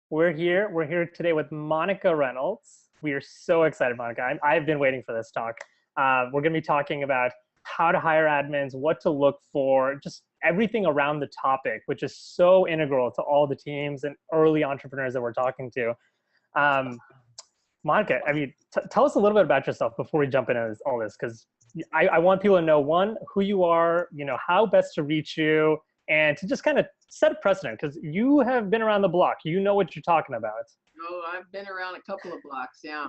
We're here. We're here today with Monica Reynolds. We are so excited, Monica. I've been waiting for this talk. We're going to be talking about how to hire admins, what to look for, just everything around the topic, which is so integral to all the teams and early entrepreneurs that we're talking to. Monica, tell us a little bit about yourself before we jump into all this, because I want people to know, one, who you are, how best to reach you, and to just kind of set a precedent, because you have been around the block. You know what you're talking about. Oh, I've been around a couple of blocks, yeah.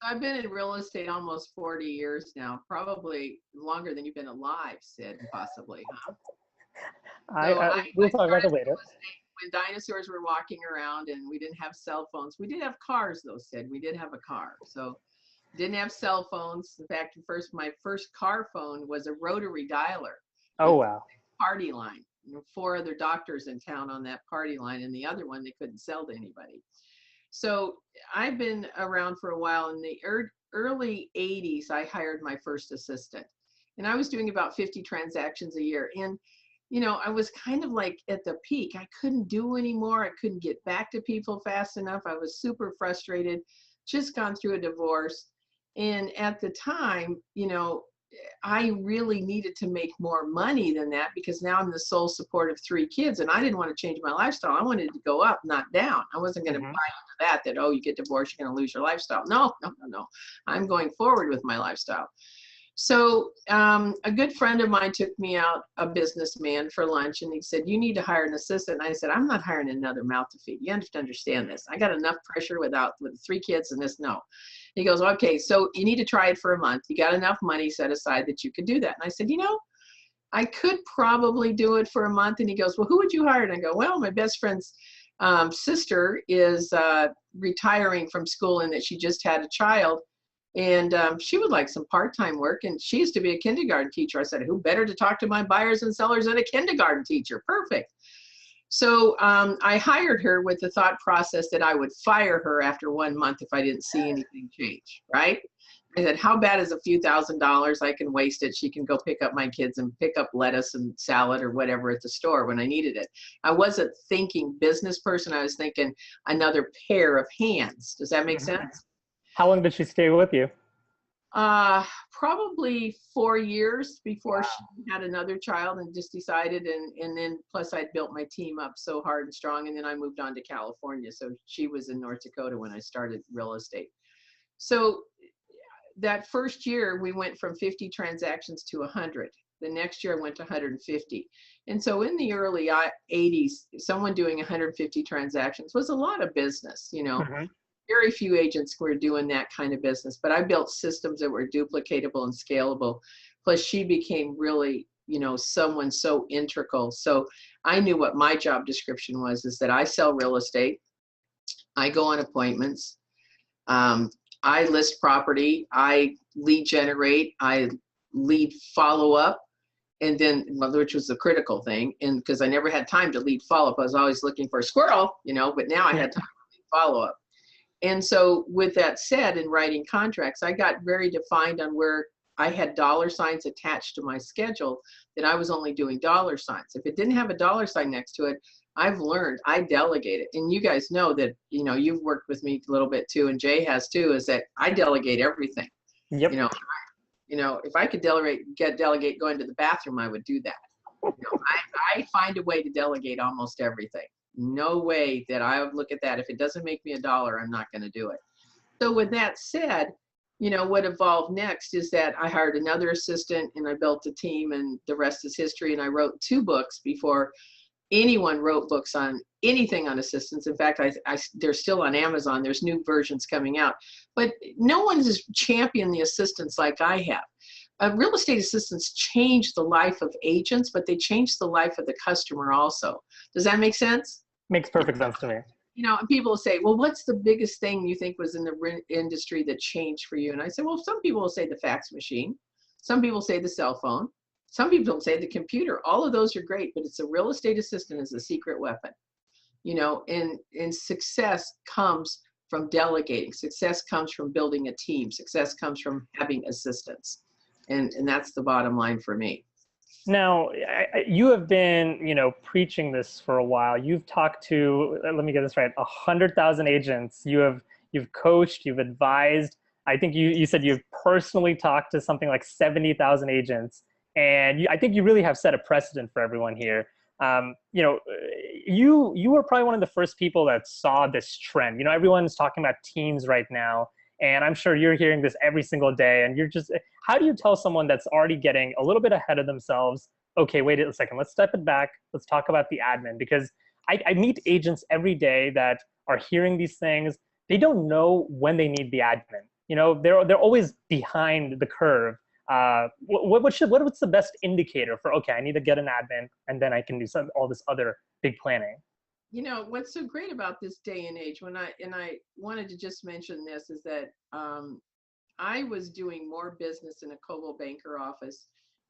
I've been in real estate almost 40 years now, probably longer than you've been alive, Sid, possibly, huh? We'll talk about that later. When dinosaurs were walking around and we didn't have cell phones. We did have cars, though, Sid. We did have a car. So didn't have cell phones. In fact, my first car phone was a rotary dialer. Oh, wow. Party line. 4 other doctors in town on that party line, and the other one they couldn't sell to anybody. So I've been around for a while. In the early 80s, I hired my first assistant, and I was doing about 50 transactions a year. And, I was kind of like at the peak. I couldn't do anymore. I couldn't get back to people fast enough. I was super frustrated, just gone through a divorce. And at the time, I really needed to make more money than that, because now I'm the sole support of 3 kids, and I didn't want to change my lifestyle. I wanted to go up, not down. I wasn't going to buy into that, oh, you get divorced, you're going to lose your lifestyle. No. I'm going forward with my lifestyle. So a good friend of mine took me out, a businessman, for lunch, and he said, you need to hire an assistant. And I said, I'm not hiring another mouth to feed. You have to understand this. I got enough pressure with 3 kids and this. No. He goes, okay, so you need to try it for a month. You got enough money set aside that you could do that. And I said, I could probably do it for a month. And he goes, well, who would you hire? And I go, well, my best friend's sister is retiring from school, and that she just had a child. And she would like some part-time work, and she used to be a kindergarten teacher. I said, who better to talk to my buyers and sellers than a kindergarten teacher? Perfect. So I hired her with the thought process that I would fire her after 1 month if I didn't see anything change, right? I said, how bad is a few $1,000s? I can waste it. She can go pick up my kids and pick up lettuce and salad or whatever at the store when I needed it. I wasn't thinking business person. I was thinking another pair of hands. Does that make sense? How long did she stay with you? Probably 4 years before she had another child and just decided. And then plus I'd built my team up so hard and strong. And then I moved on to California. So she was in North Dakota when I started real estate. So that first year we went from 50 transactions to 100. The next year I went to 150. And so in the early 80s, someone doing 150 transactions was a lot of business, Very few agents were doing that kind of business, but I built systems that were duplicatable and scalable. Plus she became really, someone so integral. So I knew what my job description was, is that I sell real estate. I go on appointments. I list property. I lead generate. I lead follow up. And then, which was the critical thing. And because I never had time to lead follow up, I was always looking for a squirrel, but now I had time to lead follow up. And so with that said, in writing contracts, I got very defined on where I had dollar signs attached to my schedule, that I was only doing dollar signs. If it didn't have a dollar sign next to it, I've learned, I delegate it. And you guys know that, you've worked with me a little bit too, and Jay has too, is that I delegate everything. Yep. If I could delegate going to the bathroom, I would do that. I find a way to delegate almost everything. No way that I would look at that. If it doesn't make me $1, I'm not going to do it. So with that said, what evolved next is that I hired another assistant and I built a team, and the rest is history. And I wrote 2 books before anyone wrote books on anything on assistants. In fact, they're still on Amazon. There's new versions coming out, but no one has championed the assistants like I have. Real estate assistants change the life of agents, but they change the life of the customer also. Does that make sense? Makes perfect sense to me. And people will say, well, what's the biggest thing you think was in the industry that changed for you? And I said, well, some people will say the fax machine. Some people say the cell phone. Some people say the computer. All of those are great, but it's a real estate assistant is a secret weapon. And success comes from delegating. Success comes from building a team. Success comes from having assistants. And that's the bottom line for me. Now, you have been, preaching this for a while. You've talked to, let me get this right, 100,000 agents. You've coached, you've advised. I think you said you've personally talked to something like 70,000 agents, and I think you really have set a precedent for everyone here. You were probably one of the first people that saw this trend. Everyone's talking about teams right now, and I'm sure you're hearing this every single day. And how do you tell someone that's already getting a little bit ahead of themselves, okay, wait a second, let's step it back. Let's talk about the admin, because I meet agents every day that are hearing these things. They don't know when they need the admin. They're always behind the curve. What's the best indicator for, okay, I need to get an admin and then I can do all this other big planning? What's so great about this day and age, I wanted to just mention this, is that I was doing more business in a Coldwell Banker office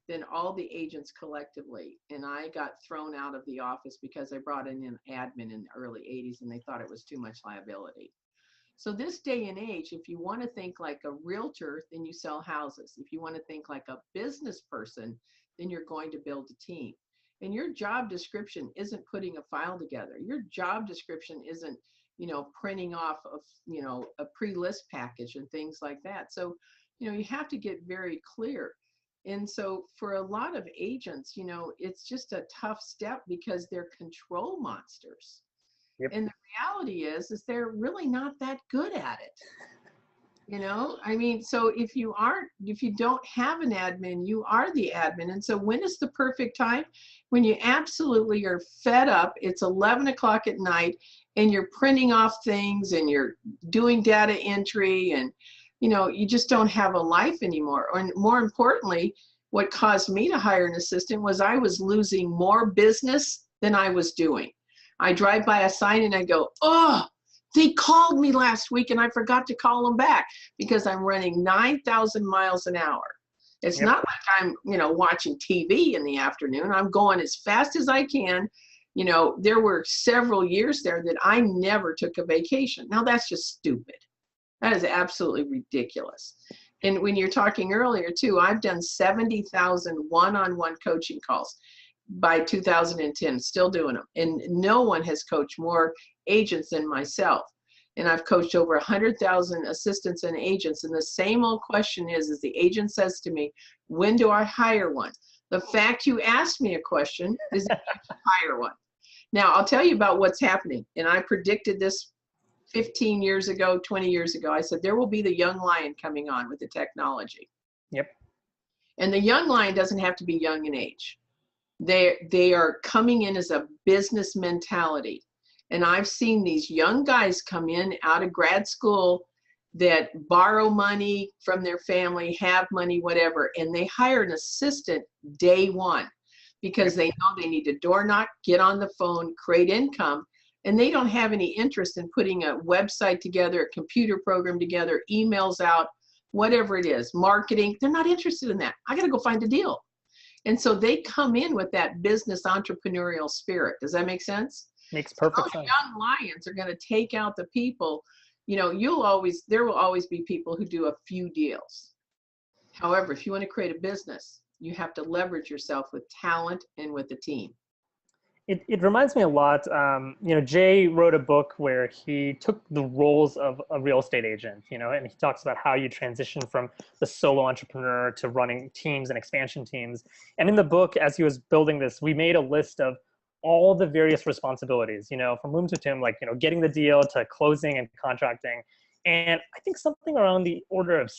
than all the agents collectively. And I got thrown out of the office because I brought in an admin in the early 80s and they thought it was too much liability. So this day and age, if you want to think like a realtor, then you sell houses. If you want to think like a business person, then you're going to build a team. And your job description isn't putting a file together. Your job description isn't, printing off of, a pre-list package and things like that. So, you have to get very clear. And so for a lot of agents, it's just a tough step because they're control monsters. Yep. And the reality is they're really not that good at it. So if you don't have an admin, you are the admin. And so when is the perfect time? When you absolutely are fed up, it's 11 o'clock at night and you're printing off things and you're doing data entry and, you just don't have a life anymore. And more importantly, what caused me to hire an assistant was I was losing more business than I was doing. I drive by a sign and I go, oh, they called me last week and I forgot to call them back because I'm running 9,000 miles an hour. It's Yep. not like I'm, watching TV in the afternoon. I'm going as fast as I can. There were several years there that I never took a vacation. Now that's just stupid. That is absolutely ridiculous. And when you're talking earlier too, I've done 70,000 one-on-one coaching calls by 2010, still doing them. And no one has coached more agents than myself. And I've coached over 100,000 assistants and agents. And the same old question is the agent says to me, when do I hire one? The fact you asked me a question is that you should hire one. Now, I'll tell you about what's happening. And I predicted this 15 years ago, 20 years ago. I said, there will be the young lion coming on with the technology. Yep. And the young lion doesn't have to be young in age. They are coming in as a business mentality. And I've seen these young guys come in out of grad school that borrow money from their family, have money, whatever, and they hire an assistant day one because they know they need to door knock, get on the phone, create income, and they don't have any interest in putting a website together, a computer program together, emails out, whatever it is, marketing. They're not interested in that. I got to go find a deal. And so they come in with that business entrepreneurial spirit. Does that make sense? Makes perfect sense. Young lions are going to take out the people. There will always be people who do a few deals. However, if you want to create a business, you have to leverage yourself with talent and with a team. It reminds me a lot. Jay wrote a book where he took the roles of a real estate agent, and he talks about how you transition from the solo entrepreneur to running teams and expansion teams. And in the book, as he was building this, we made a list of all the various responsibilities, from whom to whom, like, getting the deal to closing and contracting. And I think something around the order of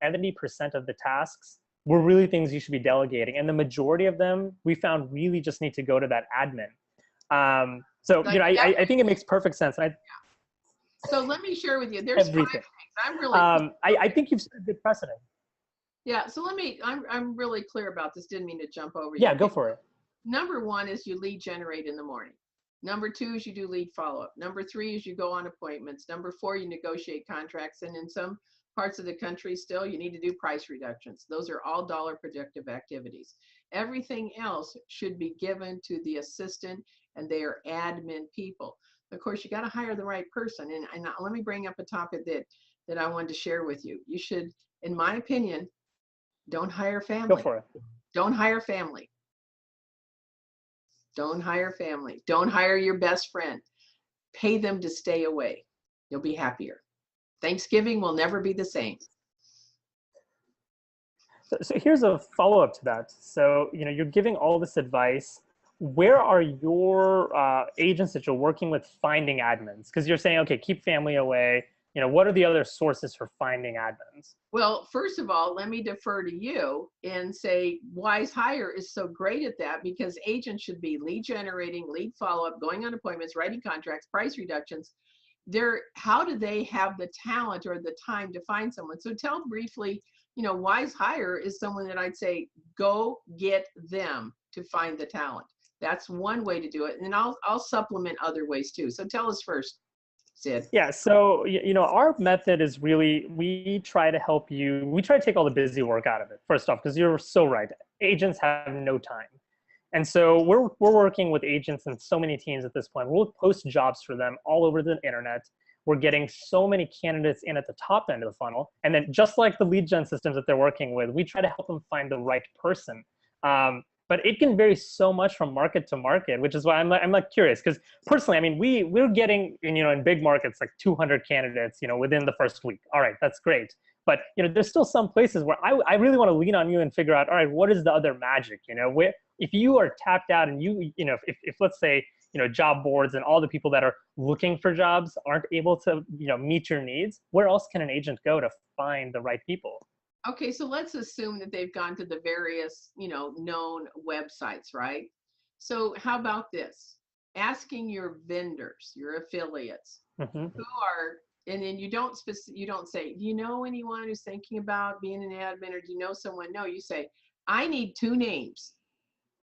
70% of the tasks were really things you should be delegating. And the majority of them we found really just need to go to that admin. I think it makes perfect sense. So let me share with you, there's everything. 5 things. I'm really I think you've set a good precedent. Yeah, so I'm really clear about this. Didn't mean to jump over you. Yeah, go for it. Number 1 is you lead generate in the morning. Number 2 is you do lead follow-up. Number 3 is you go on appointments. Number 4, you negotiate contracts. And in some parts of the country still, you need to do price reductions. Those are all dollar productive activities. Everything else should be given to the assistant and their admin people. Of course, you got to hire the right person. And let me bring up a topic that I wanted to share with you. You should, in my opinion, don't hire family. Go for it. Don't hire family. Don't hire family. Don't hire your best friend. Pay them to stay away. You'll be happier. Thanksgiving will never be the same. So here's a follow-up to that. So, you're giving all this advice. Where are your agents that you're working with finding admins? Because you're saying, okay, keep family away. What are the other sources for finding admins? Well, first of all, let me defer to you and say WizeHire is so great at that because agents should be lead generating, lead follow-up, going on appointments, writing contracts, price reductions. How do they have the talent or the time to find someone? So tell briefly, WizeHire is someone that I'd say, go get them to find the talent. That's one way to do it. And I'll supplement other ways too. So tell us first, Sid. Yeah, so our method is really, we try to help you, we try to take all the busy work out of it, first off, because you're so right. Agents have no time. And so we're working with agents and so many teams at this point. We'll post jobs for them all over the internet. We're getting so many candidates in at the top end of the funnel. And then just like the lead gen systems that they're working with, we try to help them find the right person. But it can vary so much from market to market, which is why I'm like curious. Because personally, I mean, we're getting in big markets like 200 candidates within the first week. All right, that's great. But there's still some places where I really want to lean on you and figure out, all right, what is the other magic? Where if you are tapped out and if let's say job boards and all the people that are looking for jobs aren't able to meet your needs, where else can an agent go to find the right people? Okay, so let's assume that they've gone to the various, known websites, right? So how about this? Asking your vendors, your affiliates, who are, and then you don't say, do you know anyone who's thinking about being an admin, or do you know someone? No, you say, I need 2 names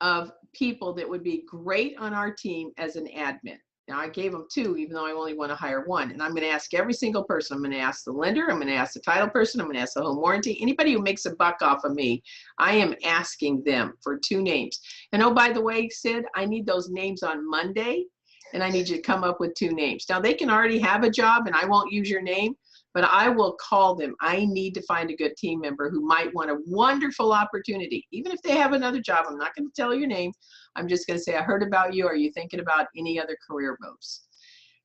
of people that would be great on our team as an admin. Now I gave them 2, even though I only want to hire 1. And I'm going to ask every single person. I'm going to ask the lender. I'm going to ask the title person. I'm going to ask the home warranty. Anybody who makes a buck off of me, I am asking them for 2 names. And oh, by the way, Sid, I need those names on Monday, and I need you to come up with 2 names. Now they can already have a job, and I won't use your name, but I will call them. I need to find a good team member who might want a wonderful opportunity. Even if they have another job, I'm not going to tell your name. I'm just going to say, I heard about you. Are you thinking about any other career moves?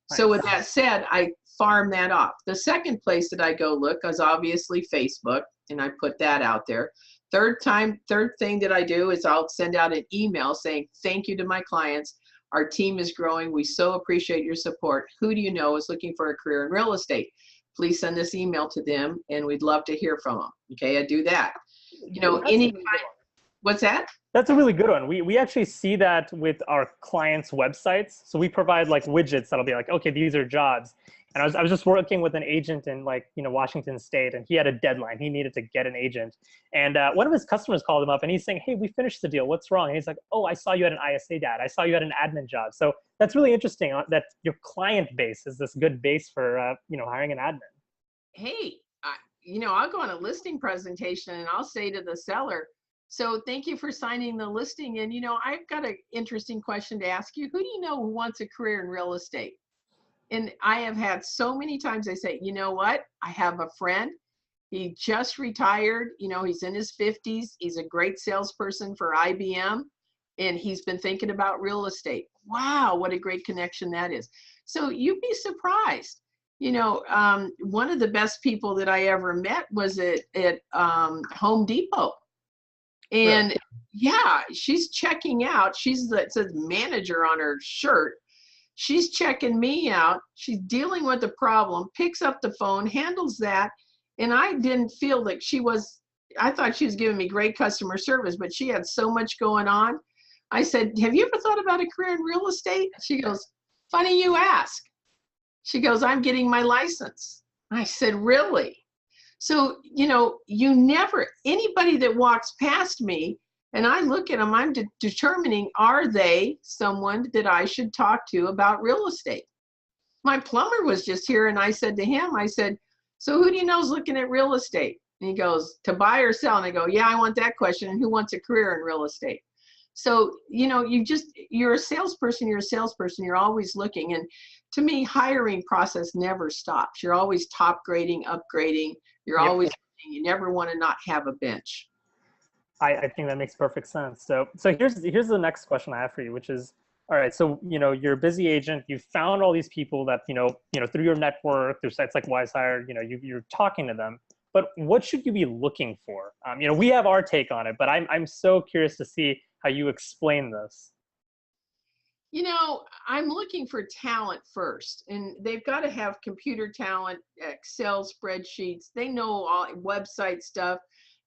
Nice. So with that said, I farm that off. The second place that I go look is obviously Facebook, and I put that out there. Third thing that I do is I'll send out an email saying, thank you to my clients. Our team is growing. We so appreciate your support. Who do you know is looking for a career in real estate? Please send this email to them, and we'd love to hear from them. Okay, I do that. What's that? That's a really good one. We actually see that with our clients' websites. So we provide like widgets that'll be like, okay, these are jobs. And I was just working with an agent in Washington State, and he had a deadline. He needed to get an agent. And one of his customers called him up, and he's saying, hey, we finished the deal. What's wrong? And he's like, oh, I saw you had an ISA dad. I saw you had an admin job. So that's really interesting that your client base is this good base for hiring an admin. Hey, I'll go on a listing presentation, and I'll say to the seller, so thank you for signing the listing. And, I've got an interesting question to ask you. Who do you know who wants a career in real estate? And I have had so many times I say, you know what? I have a friend. He just retired. He's in his 50s. He's a great salesperson for IBM. And he's been thinking about real estate. Wow, what a great connection that is. So you'd be surprised. One of the best people that I ever met was at Home Depot. And right. Yeah, she's checking out. It says manager on her shirt. She's checking me out. She's dealing with the problem, picks up the phone, handles that. And I didn't feel like I thought she was giving me great customer service, but she had so much going on. I said, have you ever thought about a career in real estate? She goes, funny you ask. She goes, I'm getting my license. I said, really? So, anybody that walks past me and I look at them, I'm determining, are they someone that I should talk to about real estate? My plumber was just here, and I said to him, so who do you know is looking at real estate? And he goes, to buy or sell? And I go, yeah, I want that question. And who wants a career in real estate? So, you're a salesperson, you're always looking. And to me, hiring process never stops. You're always top grading, upgrading. You're always, you never want to not have a bench. I think that makes perfect sense. So here's the next question I have for you, which is, all right, so you're a busy agent, you found all these people that through your network, through sites like WizeHire, you're talking to them, but what should you be looking for? We have our take on it, but I'm so curious to see how you explain this. I'm looking for talent first, and they've got to have computer talent, Excel spreadsheets. They know all website stuff.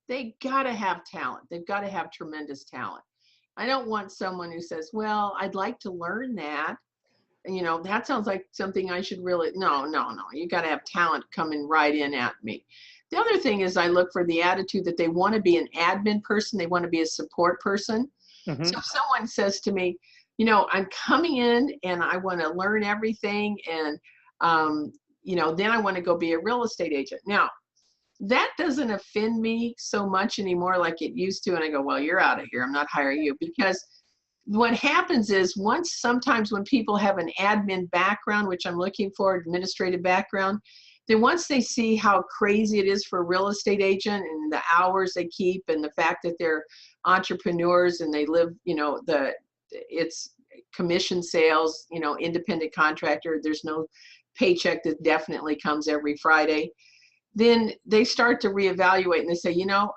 They got to have talent. They've got to have tremendous talent. I don't want someone who says, well, I'd like to learn that. That sounds like something I should really, no, no, no. You got to have talent coming right in at me. The other thing is I look for the attitude that they want to be an admin person. They want to be a support person. Mm-hmm. So if someone says to me, I'm coming in and I want to learn everything. And, then I want to go be a real estate agent. Now, that doesn't offend me so much anymore like it used to. And I go, well, you're out of here. I'm not hiring you. Because what happens is sometimes when people have an admin background, which I'm looking for, administrative background, then once they see how crazy it is for a real estate agent and the hours they keep and the fact that they're entrepreneurs and they live, it's commission sales, independent contractor, there's no paycheck that definitely comes every Friday, then they start to reevaluate and they say,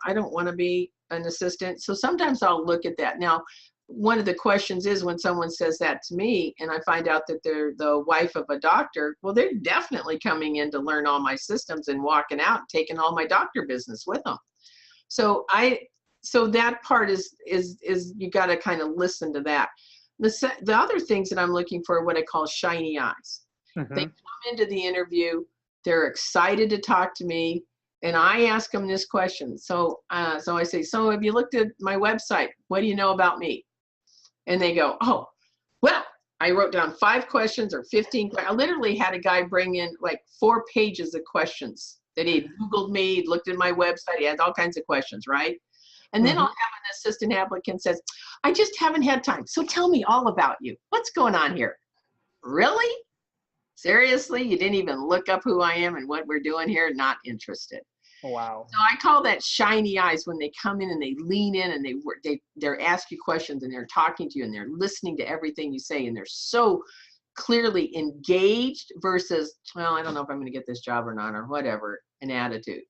I don't want to be an assistant. So sometimes I'll look at that. Now, one of the questions is when someone says that to me and I find out that they're the wife of a doctor, well, they're definitely coming in to learn all my systems and walking out and taking all my doctor business with them. So that part is you got to kind of listen to that. The other things that I'm looking for are what I call shiny eyes. Mm-hmm. They come into the interview, they're excited to talk to me, and I ask them this question. So I say, so have you looked at my website? What do you know about me? And they go, oh, well, I wrote down 5 questions or 15. I literally had a guy bring in like 4 pages of questions that he'd Googled me, he'd looked at my website, he had all kinds of questions, right? And then I'll have an assistant applicant says, I just haven't had time. So tell me all about you. What's going on here? Really? Seriously? You didn't even look up who I am and what we're doing here? Not interested. Wow. So I call that shiny eyes when they come in and they lean in and they're ask you questions and they're talking to you and they're listening to everything you say and they're so clearly engaged versus, well, I don't know if I'm going to get this job or not or whatever, an attitude.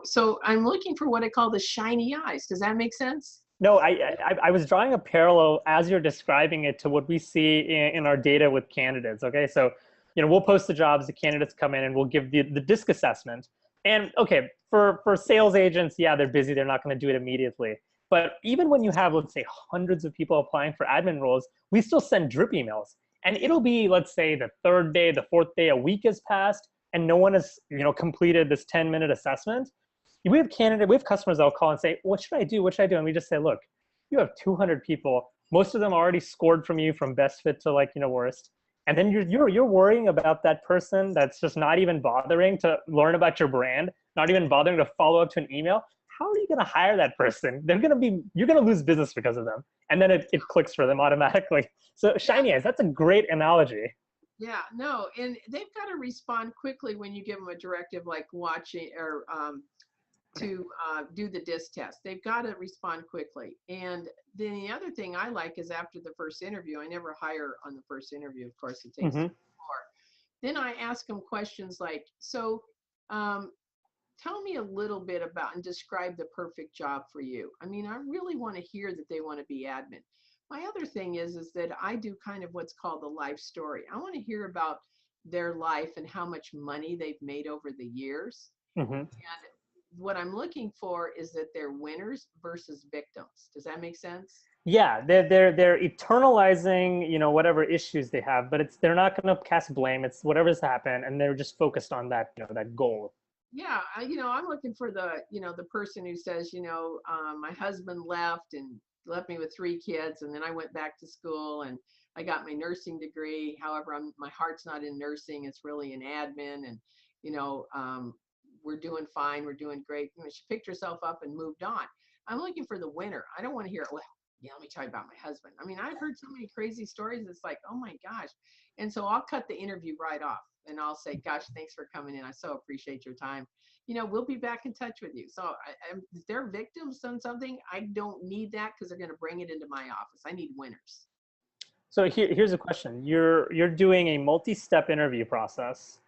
So I'm looking for what I call the shiny eyes. Does that make sense? No, I was drawing a parallel as you're describing it to what we see in our data with candidates. Okay, so we'll post the jobs, the candidates come in, and we'll give the disc assessment. And okay, for sales agents, yeah, they're busy, they're not going to do it immediately. But even when you have, let's say, hundreds of people applying for admin roles, we still send drip emails, and it'll be, let's say, the 3rd day, the 4th day, a week has passed, and no one has completed this 10-minute assessment. We have customers that'll call and say, what should I do? What should I do? And we just say, look, you have 200 people. Most of them already scored from you from best fit to worst. And then you're worrying about that person that's just not even bothering to learn about your brand, not even bothering to follow up to an email. How are you going to hire that person? You're going to lose business because of them. And then it clicks for them automatically. So shiny eyes, that's a great analogy. Yeah, no, and they've got to respond quickly when you give them a directive like watching or to do the DISC test. They've got to respond quickly. And then the other thing I like is after the first interview, I never hire on the first interview, of course, it takes more. Then I ask them questions like, so tell me a little bit about and describe the perfect job for you. I mean, I really want to hear that they want to be admin. My other thing is that I do kind of what's called the life story. I want to hear about their life and how much money they've made over the years. And what I'm looking for is that they're winners versus victims. Does that make sense? Yeah, they're eternalizing, whatever issues they have, but they're not going to cast blame. It's whatever's happened, and they're just focused on that, that goal. Yeah, I'm looking for the person who says, my husband left me with 3 kids, and then I went back to school and I got my nursing degree. However, my heart's not in nursing; it's really in admin, and we're doing fine, we're doing great. She picked herself up and moved on. I'm looking for the winner. I don't want to hear, well, Yeah, let me tell you about my husband. I mean, I've heard so many crazy stories. It's like, oh my gosh. And so I'll cut the interview right off and I'll say, gosh, thanks for coming in. I so appreciate your time. We'll be back in touch with you. So if they're victims on something, I don't need that because they're going to bring it into my office. I need winners. So here's a question. You're doing a multi-step interview process.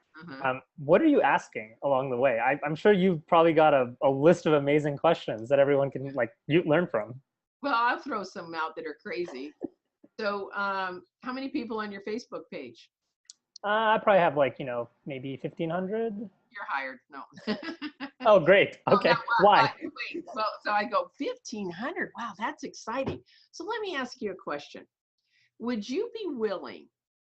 What are you asking along the way? I'm sure you've probably got a list of amazing questions that everyone can you learn from. Well, I'll throw some out that are crazy. So how many people on your Facebook page? I probably have maybe 1,500. You're hired. No. Oh, great. Okay. Why? Wait. Well, so I go 1,500. Wow, that's exciting. So let me ask you a question. Would you be willing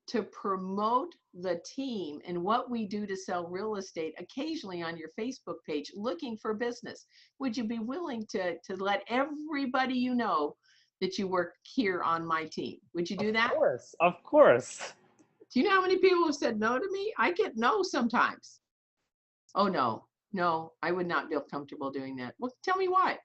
to promote the team and what we do to sell real estate occasionally on your Facebook page looking for business? Would you be willing to let everybody you know that you work here on my team? Would you do that? Of course. Do you know how many people have said no to me? I get no sometimes. Oh, no, I would not feel comfortable doing that. Well, tell me why.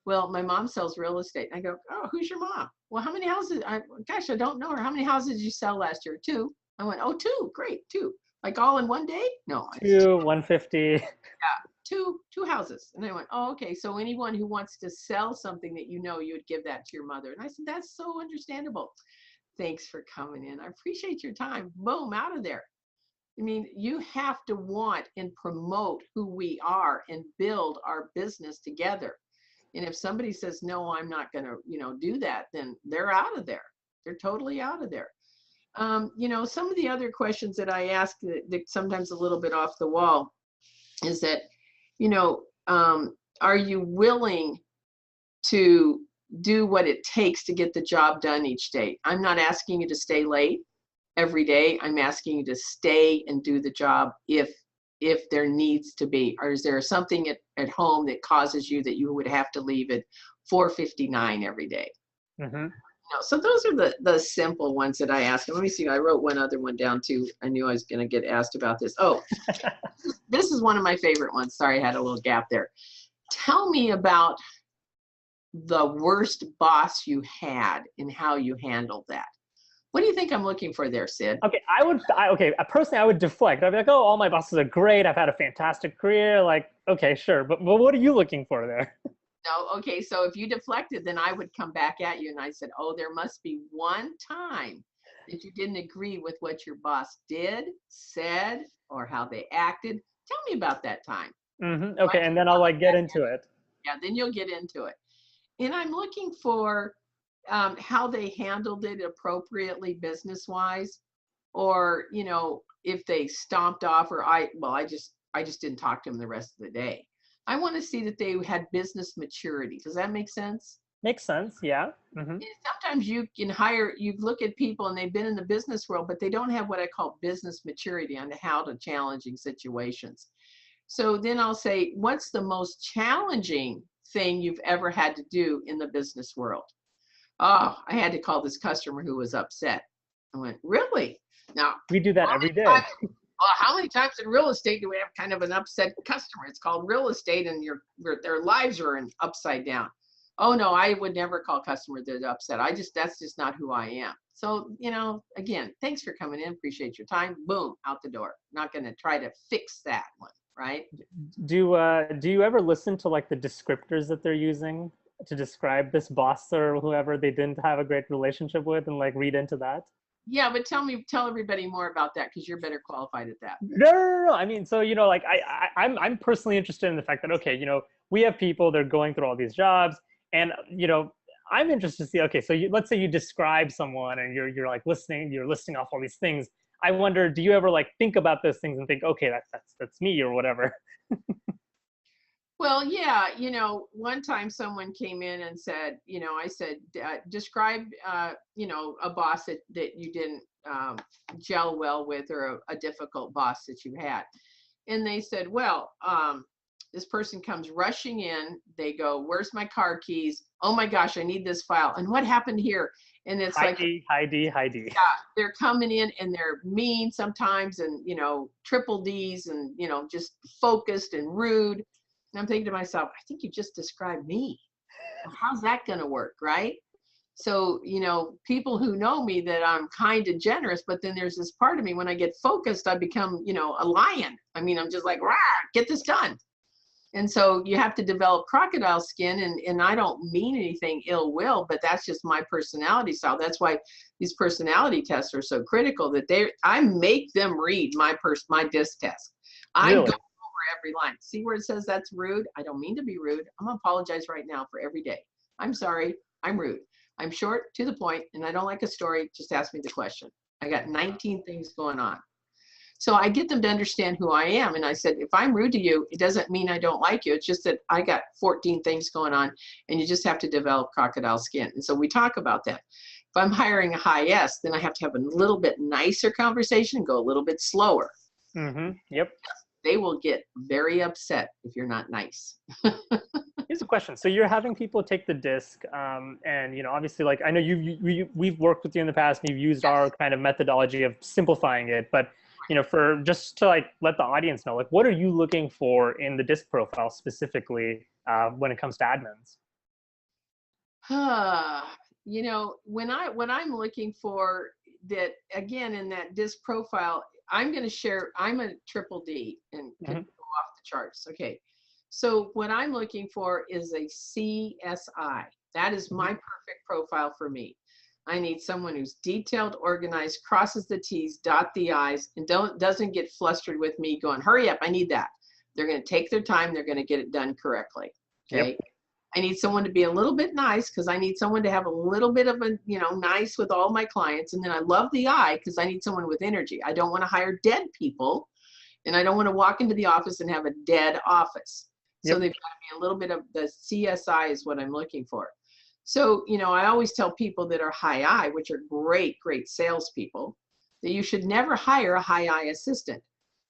Well, my mom sells real estate. I go, oh, who's your mom? Well, how many houses? Gosh, I don't know her. How many houses did you sell last year? 2. I went, oh, 2, great, 2. Like all in one day? No. 2, 150. Yeah, two houses. And I went, oh, okay. So anyone who wants to sell something that you would give that to your mother. And I said, that's so understandable. Thanks for coming in. I appreciate your time. Boom, out of there. I mean, you have to want and promote who we are and build our business together. And if somebody says, no, I'm not going to, do that, then they're out of there. They're totally out of there. Some of the other questions that I ask that sometimes a little bit off the wall is that, are you willing to do what it takes to get the job done each day? I'm not asking you to stay late every day. I'm asking you to stay and do the job if there needs to be, or is there something at home that causes you that you would have to leave at 4:59 every day? So those are the simple ones that I ask. And let me see, I wrote one other one down too. I knew I was going to get asked about this. Oh, this is one of my favorite ones. Sorry, I had a little gap there. Tell me about the worst boss you had and how you handled that. What do you think I'm looking for there, Sid? Okay, personally, I would deflect. I'd be like, oh, all my bosses are great. I've had a fantastic career. Like, okay, sure. But what are you looking for there? No, okay, so if you deflected, then I would come back at you and I said, oh, there must be one time that you didn't agree with what your boss did, said, or how they acted. Tell me about that time. Okay, and then I'll get into it. Yeah, then you'll get into it. And I'm looking for how they handled it appropriately business-wise, or if they stomped off, or I just didn't talk to them the rest of the day. I want to see that they had business maturity. Does that make sense? Makes sense, yeah. Sometimes you look at people and they've been in the business world, but they don't have what I call business maturity on how to challenging situations. So then I'll say, what's the most challenging thing you've ever had to do in the business world? Oh, I had to call this customer who was upset. I went, really? Now, we do that every day. How many times in real estate do we have kind of an upset customer? It's called real estate and their lives are upside down. Oh no, I would never call customers that are upset. That's just not who I am. So, again, thanks for coming in. Appreciate your time. Boom, out the door. Not going to try to fix that one, right? Do you ever listen to the descriptors that they're using to describe this boss or whoever they didn't have a great relationship with and read into that? Yeah, but tell everybody more about that because you're better qualified at that. No. I mean, so I'm personally interested in the fact that okay, we have people, they're going through all these jobs, and I'm interested to see. Okay, so let's say you describe someone and you're listing off all these things. I wonder, do you ever think about those things and think, okay, that's me or whatever? Well, yeah, one time someone came in and said, I said, describe, a boss that you didn't gel well with, or a difficult boss that you had. And they said, well, this person comes rushing in. They go, where's my car keys? Oh my gosh, I need this file. And what happened here? And it's Heidi. Yeah, they're coming in and they're mean sometimes, and, triple D's, and, just focused and rude. And I'm thinking to myself, I think you just described me. How's that going to work, right? So, people who know me that I'm kind and generous, but then there's this part of me when I get focused, I become, a lion. I mean, I'm just like, rah, get this done. And so you have to develop crocodile skin, and I don't mean anything ill will, but that's just my personality style. That's why these personality tests are so critical, that I make them read my DISC test. I Really? go over every line. See where it says that's rude? I don't mean to be rude. I'm gonna apologize right now for every day. I'm sorry, I'm rude. I'm short, to the point, and I don't like a story. Just ask me the question. I got 19 things going on. So I get them to understand who I am. And I said, if I'm rude to you, it doesn't mean I don't like you. It's just that I got 14 things going on, and you just have to develop crocodile skin. And so we talk about that. If I'm hiring a high S, then I have to have a little bit nicer conversation and go a little bit slower. Mm-hmm. Yep. They will get very upset if you're not nice. Here's a question. So you're having people take the DISC, and obviously, like I know we've worked with you in the past, and you've used our kind of methodology of simplifying it. But for just to like let the audience know, like what are you looking for in the DISC profile specifically when it comes to admins? When I'm looking for that, again, in that DISC profile, I'm going to share. I'm a triple D and can go off the charts. Okay. So what I'm looking for is a CSI. That is my perfect profile for me. I need someone who's detailed, organized, crosses the T's, dot the I's, and doesn't get flustered with me going, hurry up, I need that. They're going to take their time. They're going to get it done correctly. Okay. Yep. I need someone to be a little bit nice, because I need someone to have a little bit of a, nice with all my clients. And then I love the I, because I need someone with energy. I don't want to hire dead people, and I don't want to walk into the office and have a dead office. So they've got to be a little bit of the CSI is what I'm looking for. So, I always tell people that are high I, which are great, great salespeople, that you should never hire a high I assistant,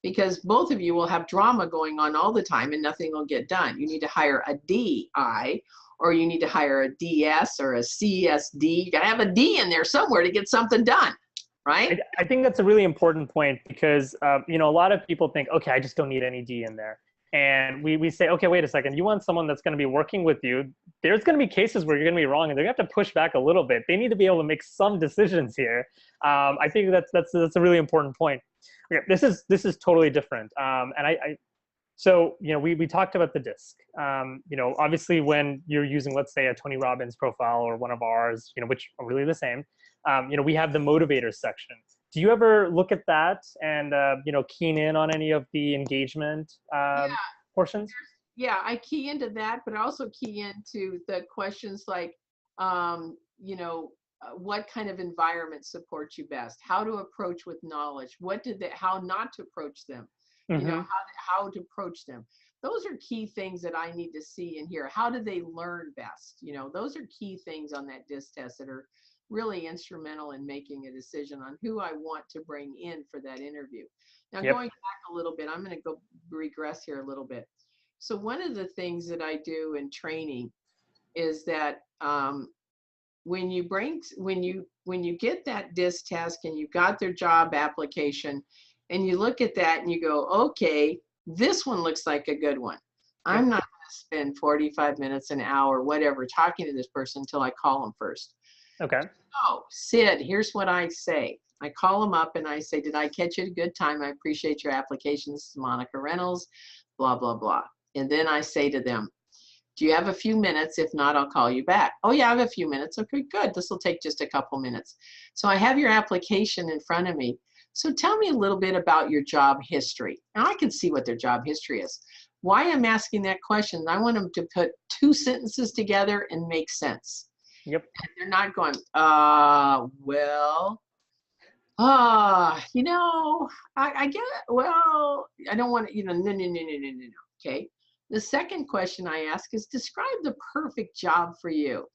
because both of you will have drama going on all the time and nothing will get done. You need to hire a DI, or you need to hire a DS or a CSD. You got to have a D in there somewhere to get something done, right? I think that's a really important point, because, a lot of people think, okay, I just don't need any D in there. And we say, okay, wait a second, you want someone that's going to be working with you. There's going to be cases where you're going to be wrong, and they're going to have to push back a little bit. They need to be able to make some decisions here. I think that's a really important point. Okay, this is totally different. So we talked about the DISC. Obviously when you're using, let's say, a Tony Robbins profile or one of ours, which are really the same, we have the motivators section. Do you ever look at that and, keen in on any of the engagement portions? Yeah, I key into that, but I also key into the questions like, what kind of environment supports you best? How to approach with knowledge? How not to approach them? How to approach them. Those are key things that I need to see and hear. How do they learn best? Those are key things on that DISC test that are really instrumental in making a decision on who I want to bring in for that interview. Now, going back a little bit, I'm going to regress here a little bit. So one of the things that I do in training is that when you get that DISC test and you got their job application, and you look at that and you go, okay, this one looks like a good one. I'm not going to spend 45 minutes, an hour, whatever, talking to this person until I call them first. Okay. So, Sid, here's what I say. I call them up and I say, did I catch you at a good time? I appreciate your application. This is Monica Reynolds, blah, blah, blah. And then I say to them, do you have a few minutes? If not, I'll call you back. Oh, yeah, I have a few minutes. Okay, good. This will take just a couple minutes. So I have your application in front of me. So tell me a little bit about your job history. Now I can see what their job history is. Why I'm asking that question, I want them to put two sentences together and make sense. Yep. And they're not going, I get it. Well, I don't want to, no. Okay. The second question I ask is, describe the perfect job for you.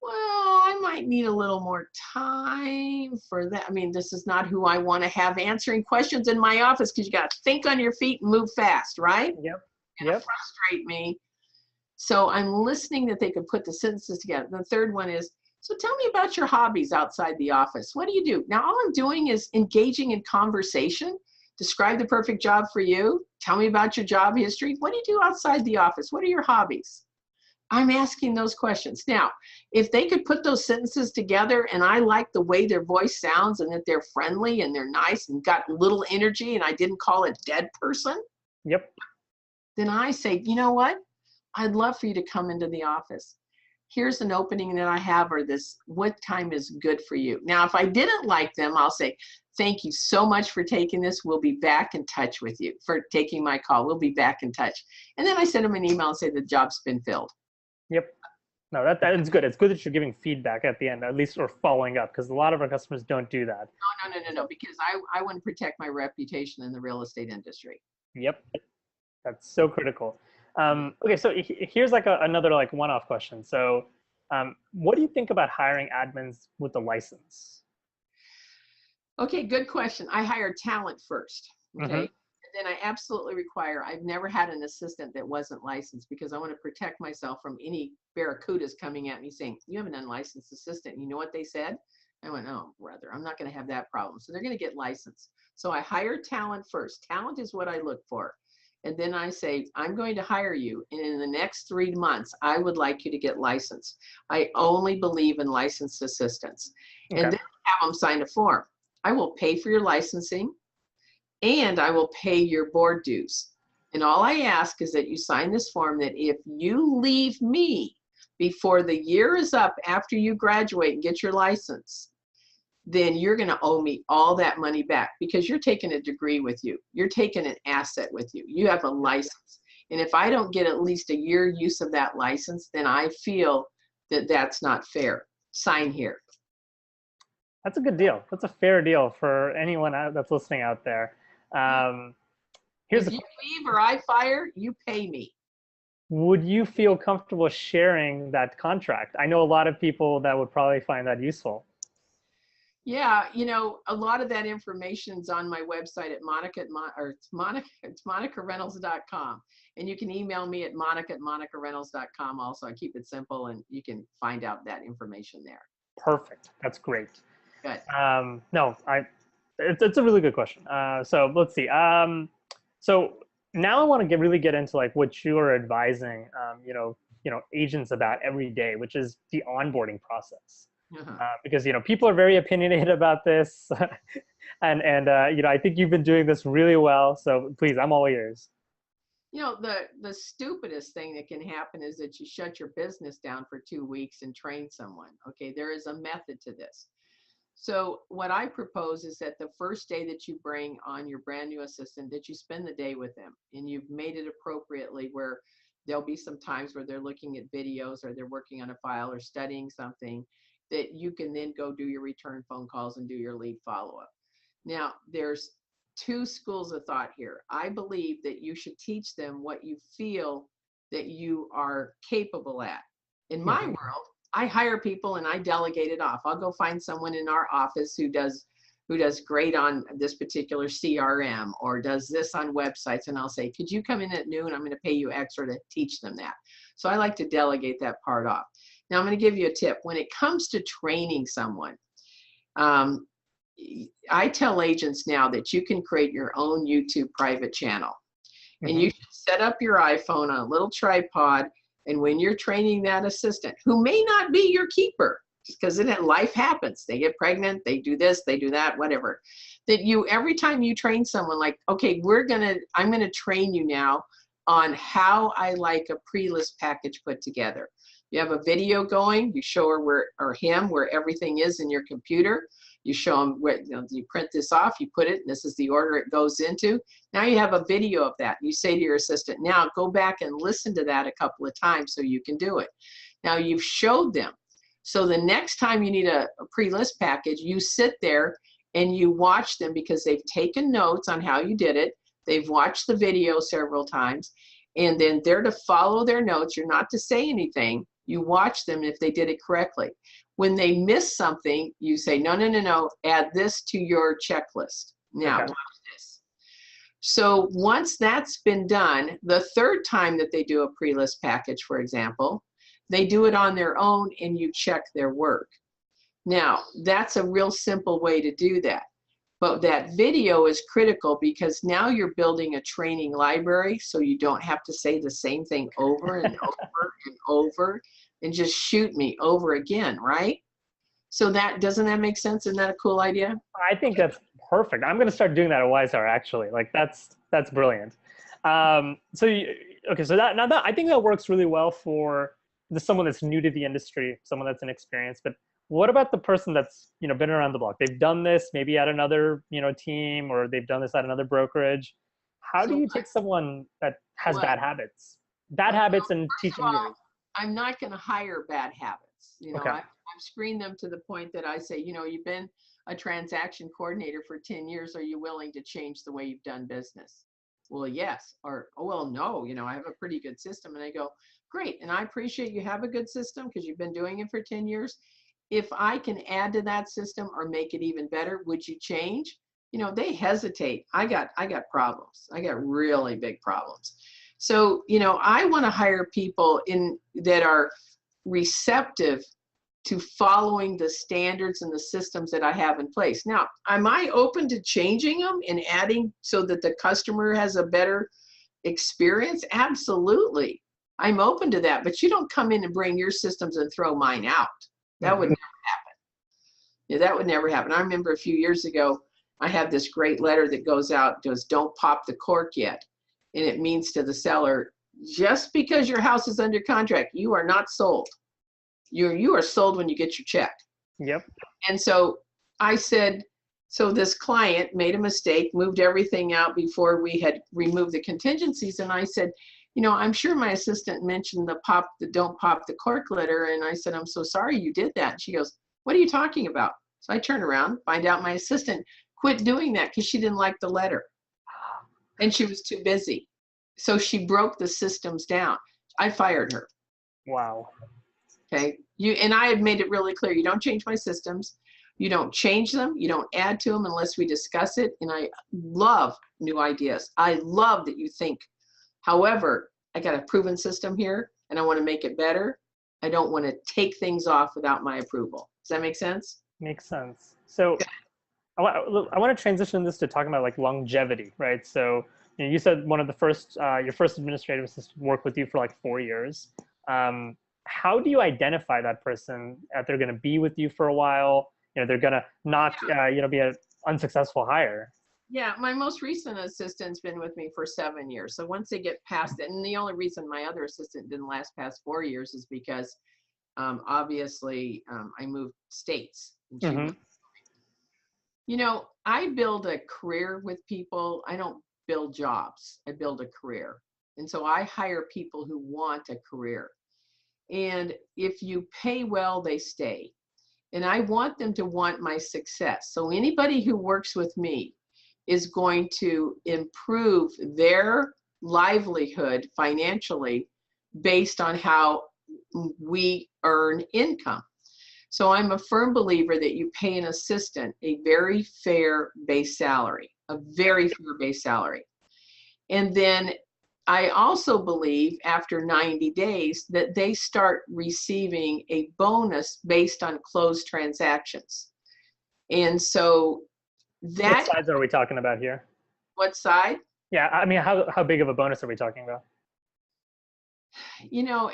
Well, I might need a little more time for that. I mean, this is not who I want to have answering questions in my office, because you got to think on your feet and move fast, right? Yep. It'll frustrate me. So I'm listening that they can put the sentences together. The third one is, so tell me about your hobbies outside the office. What do you do? Now, all I'm doing is engaging in conversation. Describe the perfect job for you. Tell me about your job history. What do you do outside the office? What are your hobbies? I'm asking those questions. Now, if they could put those sentences together and I like the way their voice sounds and that they're friendly and they're nice and got little energy and I didn't call it dead person, Yep. then I say, you know what? I'd love for you to come into the office. Here's an opening that I have, or this, what time is good for you? Now, if I didn't like them, I'll say, thank you so much for taking this. We'll be back in touch with you, for taking my call. We'll be back in touch. And then I send them an email and say the job's been filled. Yep. No, that is good. It's good that you're giving feedback at the end, at least, or following up, because a lot of our customers don't do that. No, because I want to protect my reputation in the real estate industry. Yep. That's so critical. Okay, so here's like another like one-off question. So what do you think about hiring admins with a license? Okay, good question. I hire talent first. Okay. Mm-hmm. And then I absolutely require, I've never had an assistant that wasn't licensed because I want to protect myself from any barracudas coming at me saying, you have an unlicensed assistant. You know what they said? I went, oh, brother, I'm not going to have that problem. So they're going to get licensed. So I hire talent first. Talent is what I look for. And then I say, I'm going to hire you. And in the next 3 months, I would like you to get licensed. I only believe in licensed assistants. Okay. And then have them sign a form. I will pay for your licensing and I will pay your board dues. And all I ask is that you sign this form that if you leave me before the year is up after you graduate and get your license, then you're going to owe me all that money back because you're taking a degree with you. You're taking an asset with you. You have a license. And if I don't get at least a year use of that license, then I feel that that's not fair. Sign here. That's a good deal. That's a fair deal for anyone that's listening out there. If you leave or I fire, you pay me. Would you feel comfortable sharing that contract? I know a lot of people that would probably find that useful. Yeah, you know, a lot of that information is on my website at it's monicareynolds.com. And you can email me at monica@monicareynolds.com also. I keep it simple and you can find out that information there. Perfect. That's great. Good. No, it's a really good question. So let's see. So now I want to really get into like what you are advising, agents about every day, which is the onboarding process. Because people are very opinionated about this, and I think you've been doing this really well. So please, I'm all ears. The stupidest thing that can happen is that you shut your business down for 2 weeks and train someone. Okay, there is a method to this. So what I propose is that the first day that you bring on your brand new assistant, that you spend the day with them, and you've made it appropriately where there'll be some times where they're looking at videos or they're working on a file or studying something, that you can then go do your return phone calls and do your lead follow-up. Now, there's 2 schools of thought here. I believe that you should teach them what you feel that you are capable at. In my world, I hire people and I delegate it off. I'll go find someone in our office who does great on this particular CRM or does this on websites, and I'll say, could you come in at noon? I'm going to pay you extra to teach them that. So I like to delegate that part off. Now, I'm going to give you a tip. When it comes to training someone, I tell agents now that you can create your own YouTube private channel. And you should set up your iPhone on a little tripod, and when you're training that assistant, who may not be your keeper, because life happens. They get pregnant, they do this, they do that, whatever. That every time you train someone, like, okay, I'm going to train you now on how I like a pre-list package put together. You have a video going, you show her where everything is in your computer. You show them where, you print this off, you put it, and this is the order it goes into. Now you have a video of that. You say to your assistant, now go back and listen to that a couple of times so you can do it. Now you've showed them. So the next time you need a pre-list package, you sit there and you watch them because they've taken notes on how you did it. They've watched the video several times, and then they're to follow their notes. You're not to say anything. You watch them if they did it correctly. When they miss something, you say, no, add this to your checklist. Now, watch this. So once that's been done, the third time that they do a pre-list package, for example, they do it on their own and you check their work. Now, that's a real simple way to do that. But that video is critical because now you're building a training library, so you don't have to say the same thing over and over and over and just shoot me over again, right? So doesn't that make sense? Isn't that a cool idea? I think that's perfect. I'm going to start doing that at WizeHire, actually. Like that's brilliant. Okay, so that I think that works really well for someone that's new to the industry, someone that's inexperienced. But what about the person that's been around the block? They've done this maybe at another team, or they've done this at another brokerage. How do you take someone that has bad habits and teach them yours? I'm not going to hire bad habits. Okay. I've screened them to the point that I say, you've been a transaction coordinator for 10 years. Are you willing to change the way you've done business? Well, yes. Or, oh, well, no, I have a pretty good system. And I go, great. And I appreciate you have a good system because you've been doing it for 10 years. If I can add to that system or make it even better, would you change? They hesitate. I got problems. I got really big problems. So, I want to hire people that are receptive to following the standards and the systems that I have in place. Now, am I open to changing them and adding so that the customer has a better experience? Absolutely. I'm open to that, but you don't come in and bring your systems and throw mine out. That would never happen. Yeah, that would never happen. I remember a few years ago, I have this great letter that goes out, don't pop the cork yet. And it means to the seller, just because your house is under contract, you are not sold. You are sold when you get your check. Yep. And so I said, so this client made a mistake, moved everything out before we had removed the contingencies. And I said, I'm sure my assistant mentioned the don't pop the cork letter. And I said, I'm so sorry you did that. And she goes, what are you talking about? So I turn around, find out my assistant quit doing that because she didn't like the letter. And she was too busy. So she broke the systems down. I fired her. Wow. Okay. And I had made it really clear. You don't change my systems. You don't change them. You don't add to them unless we discuss it. And I love new ideas. I love that you think. However, I got a proven system here and I want to make it better. I don't want to take things off without my approval. Does that make sense? Makes sense. So I want to transition this to talking about like longevity, right? So you said one of the first, your first administrative assistant worked with you for like 4 years. How do you identify that person that they're going to be with you for a while? They're going to not, be an unsuccessful hire. Yeah, my most recent assistant's been with me for 7 years. So once they get past it, and the only reason my other assistant didn't last past 4 years is because obviously I moved states. And I build a career with people. I don't build jobs. I build a career. And so I hire people who want a career. And if you pay well, they stay. And I want them to want my success. So anybody who works with me is going to improve their livelihood financially based on how we earn income. So I'm a firm believer that you pay an assistant a very fair base salary, a very fair base salary. And then I also believe after 90 days that they start receiving a bonus based on closed transactions. And so what sides are we talking about here? What side? Yeah, I mean, how big of a bonus are we talking about?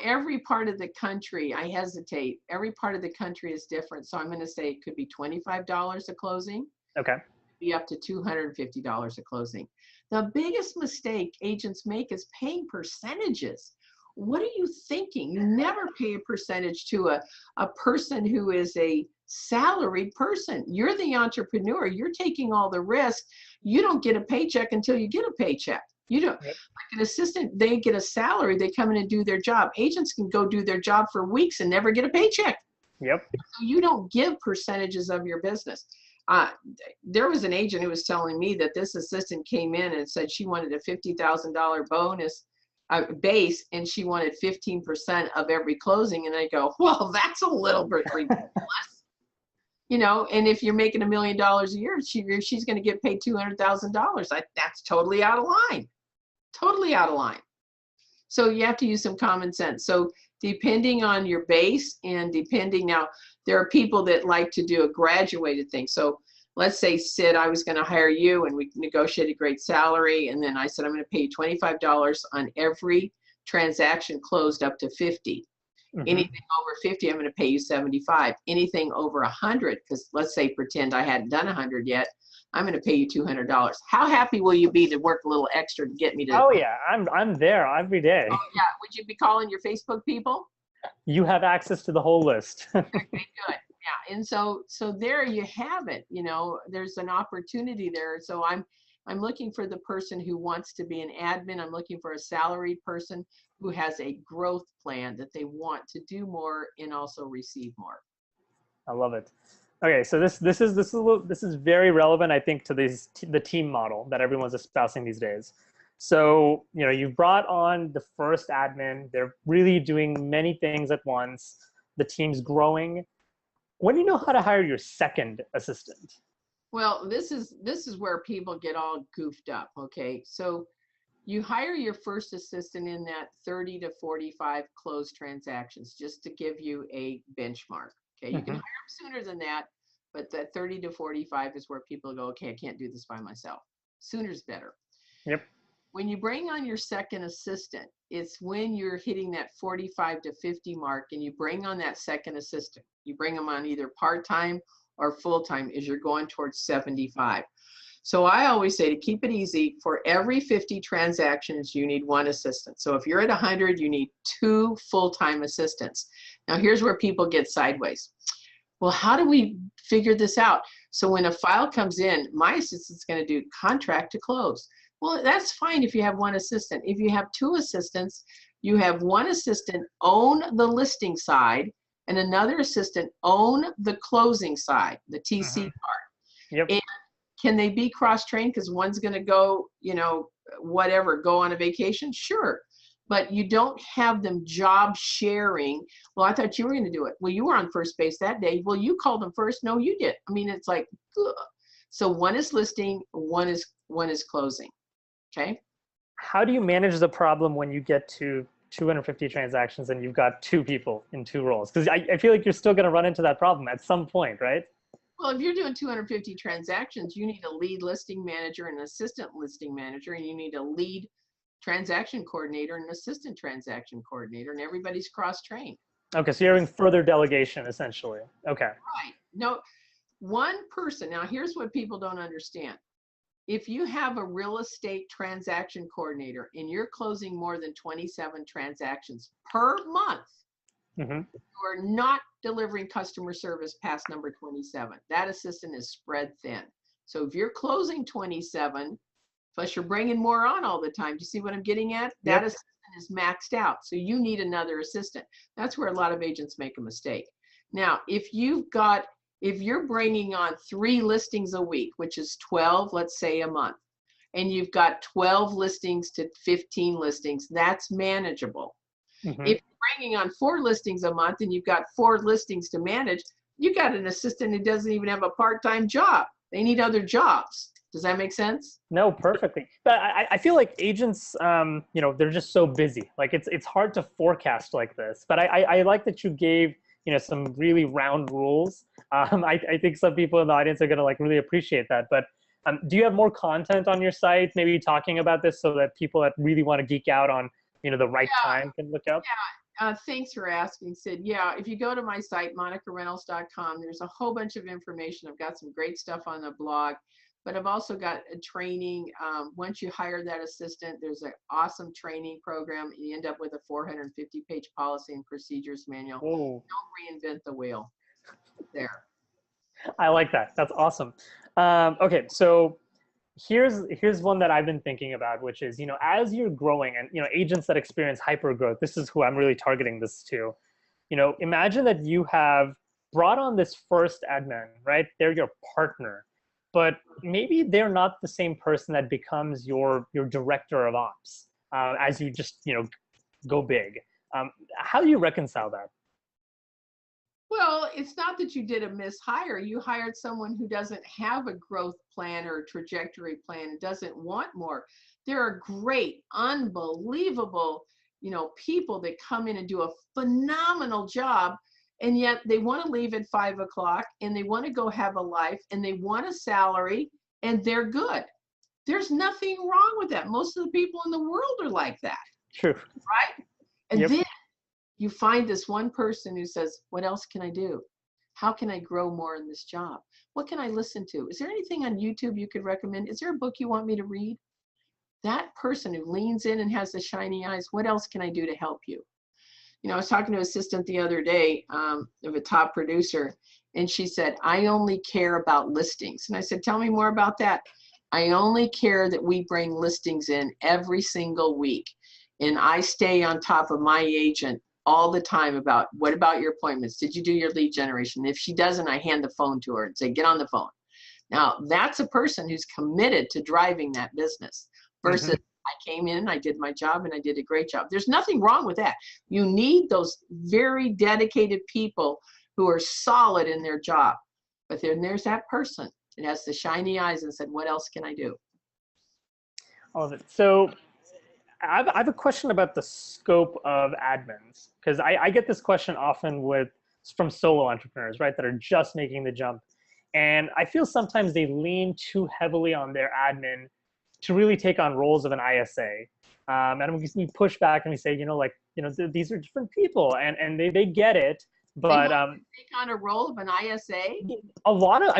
Every part of the country, I hesitate. Every part of the country is different. So I'm going to say it could be $25 a closing. Okay. Be up to $250 a closing. The biggest mistake agents make is paying percentages. What are you thinking? You never pay a percentage to a person who is a salaried person. You're the entrepreneur. You're taking all the risk. You don't get a paycheck until you get a paycheck. You don't. Yep. Like an assistant, they get a salary. They come in and do their job. Agents can go do their job for weeks and never get a paycheck. Yep. So you don't give percentages of your business. There was an agent who was telling me that this assistant came in and said she wanted a $50,000 bonus base and she wanted 15% of every closing. And I go, well, that's a little bit ridiculous. And if you're making $1 million a year, she's going to get paid $200,000. That's totally out of line. Totally out of line. So you have to use some common sense. So depending on your base and now there are people that like to do a graduated thing. So let's say, Sid, I was going to hire you and we negotiated a great salary. And then I said, I'm going to pay you $25 on every transaction closed up to 50. Anything over 50, I'm going to pay you 75. Anything over 100, because let's say pretend I hadn't done 100 yet, I'm going to pay you $200. How happy will you be to work a little extra to get me to? Oh yeah, I'm there every day. Oh yeah, would you be calling your Facebook people? You have access to the whole list. Okay, good. Yeah, and so there you have it. You know, there's an opportunity there. So I'm looking for the person who wants to be an admin. I'm looking for a salaried person who has a growth plan that they want to do more and also receive more. I love it. Okay, so this is very relevant, I think, to the team model that everyone's espousing these days. So, you know, you've brought on the first admin. They're really doing many things at once. The team's growing. When do you know how to hire your second assistant? Well, this is where people get all goofed up. Okay, so you hire your first assistant in that 30 to 45 closed transactions, just to give you a benchmark. Okay, you can hire them sooner than that, but that 30 to 45 is where people go, okay, I can't do this by myself. Sooner's better. Yep. When you bring on your second assistant, it's when you're hitting that 45 to 50 mark and you bring on that second assistant. You bring them on either part-time or full-time as you're going towards 75. So I always say, to keep it easy, for every 50 transactions, you need one assistant. So if you're at 100, you need 2 full-time assistants. Now here's where people get sideways. Well, how do we figure this out? So when a file comes in, my assistant's going to do contract to close. Well, that's fine if you have one assistant. If you have 2 assistants, you have one assistant own the listing side and another assistant own the closing side, the TC part. Yep. And can they be cross-trained? Because one's going to go, you know, whatever, go on a vacation? Sure. But you don't have them job sharing. Well, I thought you were going to do it. Well, you were on first base that day. Well, you called them first. No, you did. I mean, it's like, ugh. So one is listing, one is closing. Okay. How do you manage the problem when you get to 250 transactions and you've got 2 people in 2 roles? Because I feel like you're still going to run into that problem at some point, right? Well, if you're doing 250 transactions, you need a lead listing manager and an assistant listing manager, and you need a lead transaction coordinator and an assistant transaction coordinator, and everybody's cross-trained. Okay, so you're having further delegation, essentially. Okay. Right. No, one person. Now, here's what people don't understand. If you have a real estate transaction coordinator and you're closing more than 27 transactions per month, you are not delivering customer service past number 27. That assistant is spread thin. So if you're closing 27, plus you're bringing more on all the time, do you see what I'm getting at? That assistant is maxed out. So you need another assistant. That's where a lot of agents make a mistake. Now, if you're bringing on 3 listings a week, which is 12, let's say a month, and you've got 12 listings to 15 listings, that's manageable. If you're bringing on 4 listings a month and you've got 4 listings to manage, you got an assistant who doesn't even have a part-time job. They need other jobs. Does that make sense? No, perfectly. But I feel like agents, you know, they're just so busy. Like it's hard to forecast like this. But I like that you gave, you know, some really round rules. I think some people in the audience are going to like really appreciate that. But do you have more content on your site, maybe talking about this, so that people that really want to geek out on, you know, the right time can look out? Yeah. Thanks for asking, Sid. Yeah, if you go to my site, monicareynolds.com, there's a whole bunch of information. I've got some great stuff on the blog, but I've also got a training. Once you hire that assistant, there's an awesome training program. You end up with a 450-page policy and procedures manual. Whoa. Don't reinvent the wheel there. I like that. That's awesome. Okay, so here's one that I've been thinking about, which is, you know, as you're growing, and, you know, agents that experience hyper growth, this is who I'm really targeting this to. You know, imagine that you have brought on this first admin, right? They're your partner, but maybe they're not the same person that becomes your director of ops as you just, you know, go big. How do you reconcile that? Well, it's not that you did a mishire. You hired someone who doesn't have a growth plan or a trajectory plan and doesn't want more. There are great, unbelievable, you know, people that come in and do a phenomenal job. And yet they want to leave at 5 o'clock and they want to go have a life and they want a salary and they're good. There's nothing wrong with that. Most of the people in the world are like that. True. Right? And Yep. then you find this one person who says, what else can I do? How can I grow more in this job? What can I listen to? Is there anything on YouTube you could recommend? Is there a book you want me to read? That person who leans in and has the shiny eyes, what else can I do to help you? You know, I was talking to an assistant the other day of a top producer, and she said, I only care about listings. And I said, tell me more about that. I only care that we bring listings in every single week. And I stay on top of my agent all the time about, what about your appointments? Did you do your lead generation? If she doesn't, I hand the phone to her and say, get on the phone. Now, that's a person who's committed to driving that business versus I came in, I did my job, and I did a great job. There's nothing wrong with that. You need those very dedicated people who are solid in their job. But then there's that person that has the shiny eyes and said, what else can I do? All of it. So I have a question about the scope of admins, because I get this question often from solo entrepreneurs, right, that are just making the jump. And I feel sometimes they lean too heavily on their admin to really take on roles of an ISA. And we push back and we say, these are different people and they get it. But take on a role of an ISA? A lot of,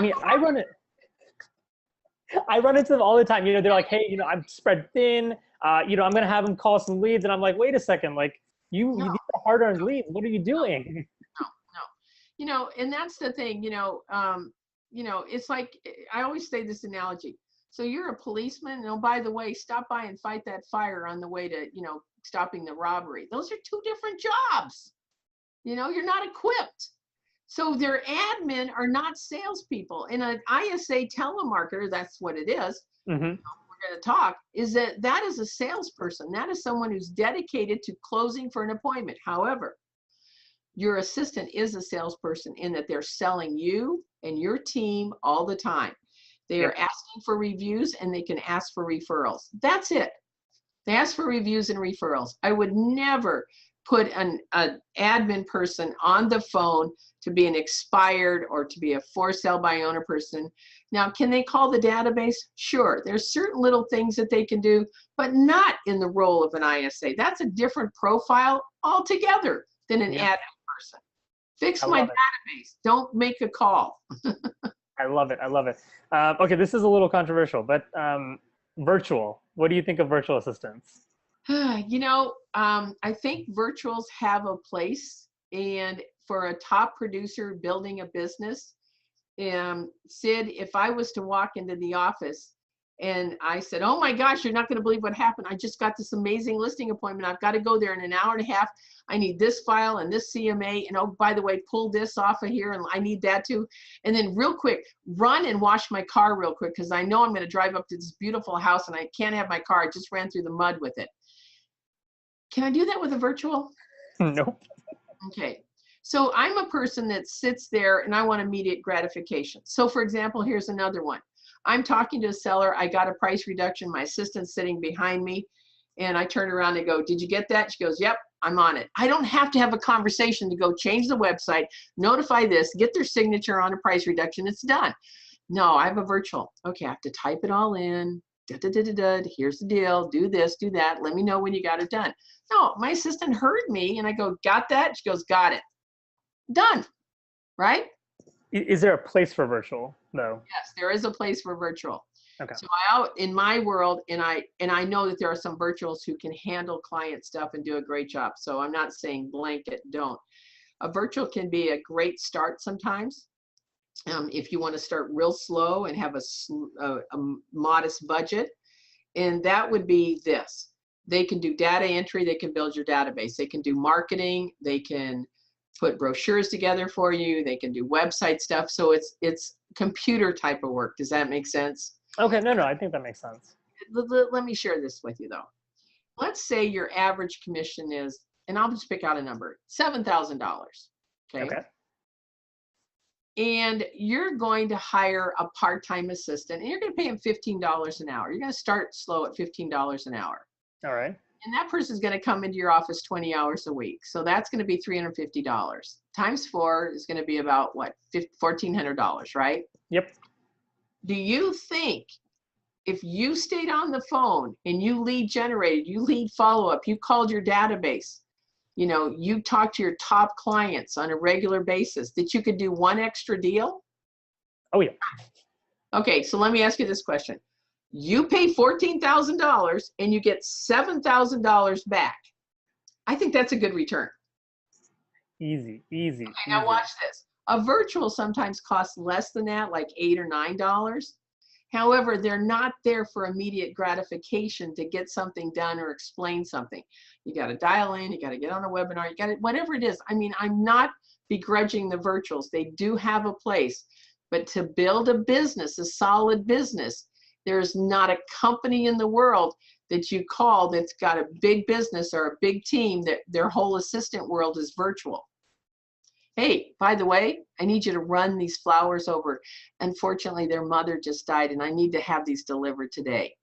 I run into them all the time. They're like, hey, I'm spread thin. I'm going to have them call some leads. And I'm like, wait a second, like you these are hard-earned leads. What are you doing? No. And that's the thing, it's like, I always say this analogy. So you're a policeman, and by the way, stop by and fight that fire on the way to, stopping the robbery. Those are two different jobs. You're not equipped. So their admin are not salespeople. And an ISA telemarketer, that's what it is. We're going to talk, is that is a salesperson. That is someone who's dedicated to closing for an appointment. However, your assistant is a salesperson in that they're selling you and your team all the time. They are asking for reviews and they can ask for referrals. That's it. They ask for reviews and referrals. I would never put an admin person on the phone to be an expired or to be a for sale by owner person. Now, can they call the database? Sure. There's certain little things that they can do, but not in the role of an ISA. That's a different profile altogether than an admin person. Fix my database. Don't make a call. I love it. Okay, this is a little controversial, but virtual. What do you think of virtual assistants? I think virtuals have a place, and for a top producer building a business, Sid, if I was to walk into the office and I said, oh my gosh, you're not going to believe what happened. I just got this amazing listing appointment. I've got to go there in an hour and a half. I need this file and this CMA. And oh, by the way, pull this off of here. And I need that too. And then real quick, run and wash my car real quick, because I know I'm going to drive up to this beautiful house and I can't have my car. I just ran through the mud with it. Can I do that with a virtual? Nope. Okay. So I'm a person that sits there and I want immediate gratification. So for example, here's another one. I'm talking to a seller. I got a price reduction. My assistant's sitting behind me. And I turn around and go, did you get that? She goes, yep, I'm on it. I don't have to have a conversation to go change the website, notify this, get their signature on a price reduction. It's done. No, I have a virtual. Okay, I have to type it all in. Here's the deal. Do this, do that. Let me know when you got it done. No, my assistant heard me and I go, got that? She goes, got it. Done. Right? Is there a place for virtual though? Yes, there is a place for virtual. Okay. So in my world, and I know that there are some virtuals who can handle client stuff and do a great job. So I'm not saying blanket don't. A virtual can be a great start sometimes. If you want to start real slow and have a modest budget, and that would be this. They can do data entry. They can build your database. They can do marketing. They can put brochures together for you. They can do website stuff. So it's computer type of work. Does that make sense? Okay, no, I think that makes sense. Let me share this with you though. Let's say your average commission is, and I'll just pick out a number, $7,000. Okay. And you're going to hire a part-time assistant and you're going to pay him $15 an hour. You're going to start slow at $15 an hour. All right. And that person's going to come into your office 20 hours a week. So that's going to be $350. Times 4 is going to be about what, $1,400, right? Yep. Do you think if you stayed on the phone and you lead generated, you lead follow-up, you called your database, you know, you talked to your top clients on a regular basis, that you could do one extra deal? Oh, yeah. Okay, so let me ask you this question. You pay $14,000 and you get $7,000 back. I think that's a good return. Easy, easy. Okay, now watch this. A virtual sometimes costs less than that, like $8 or $9. However, they're not there for immediate gratification to get something done or explain something. You got to dial in, you got to get on a webinar, you got to, whatever it is. I mean, I'm not begrudging the virtuals. They do have a place, but to build a business, a solid business, there's not a company in the world that you call that's got a big business or a big team that their whole assistant world is virtual. Hey, by the way, I need you to run these flowers over. Unfortunately, their mother just died and I need to have these delivered today.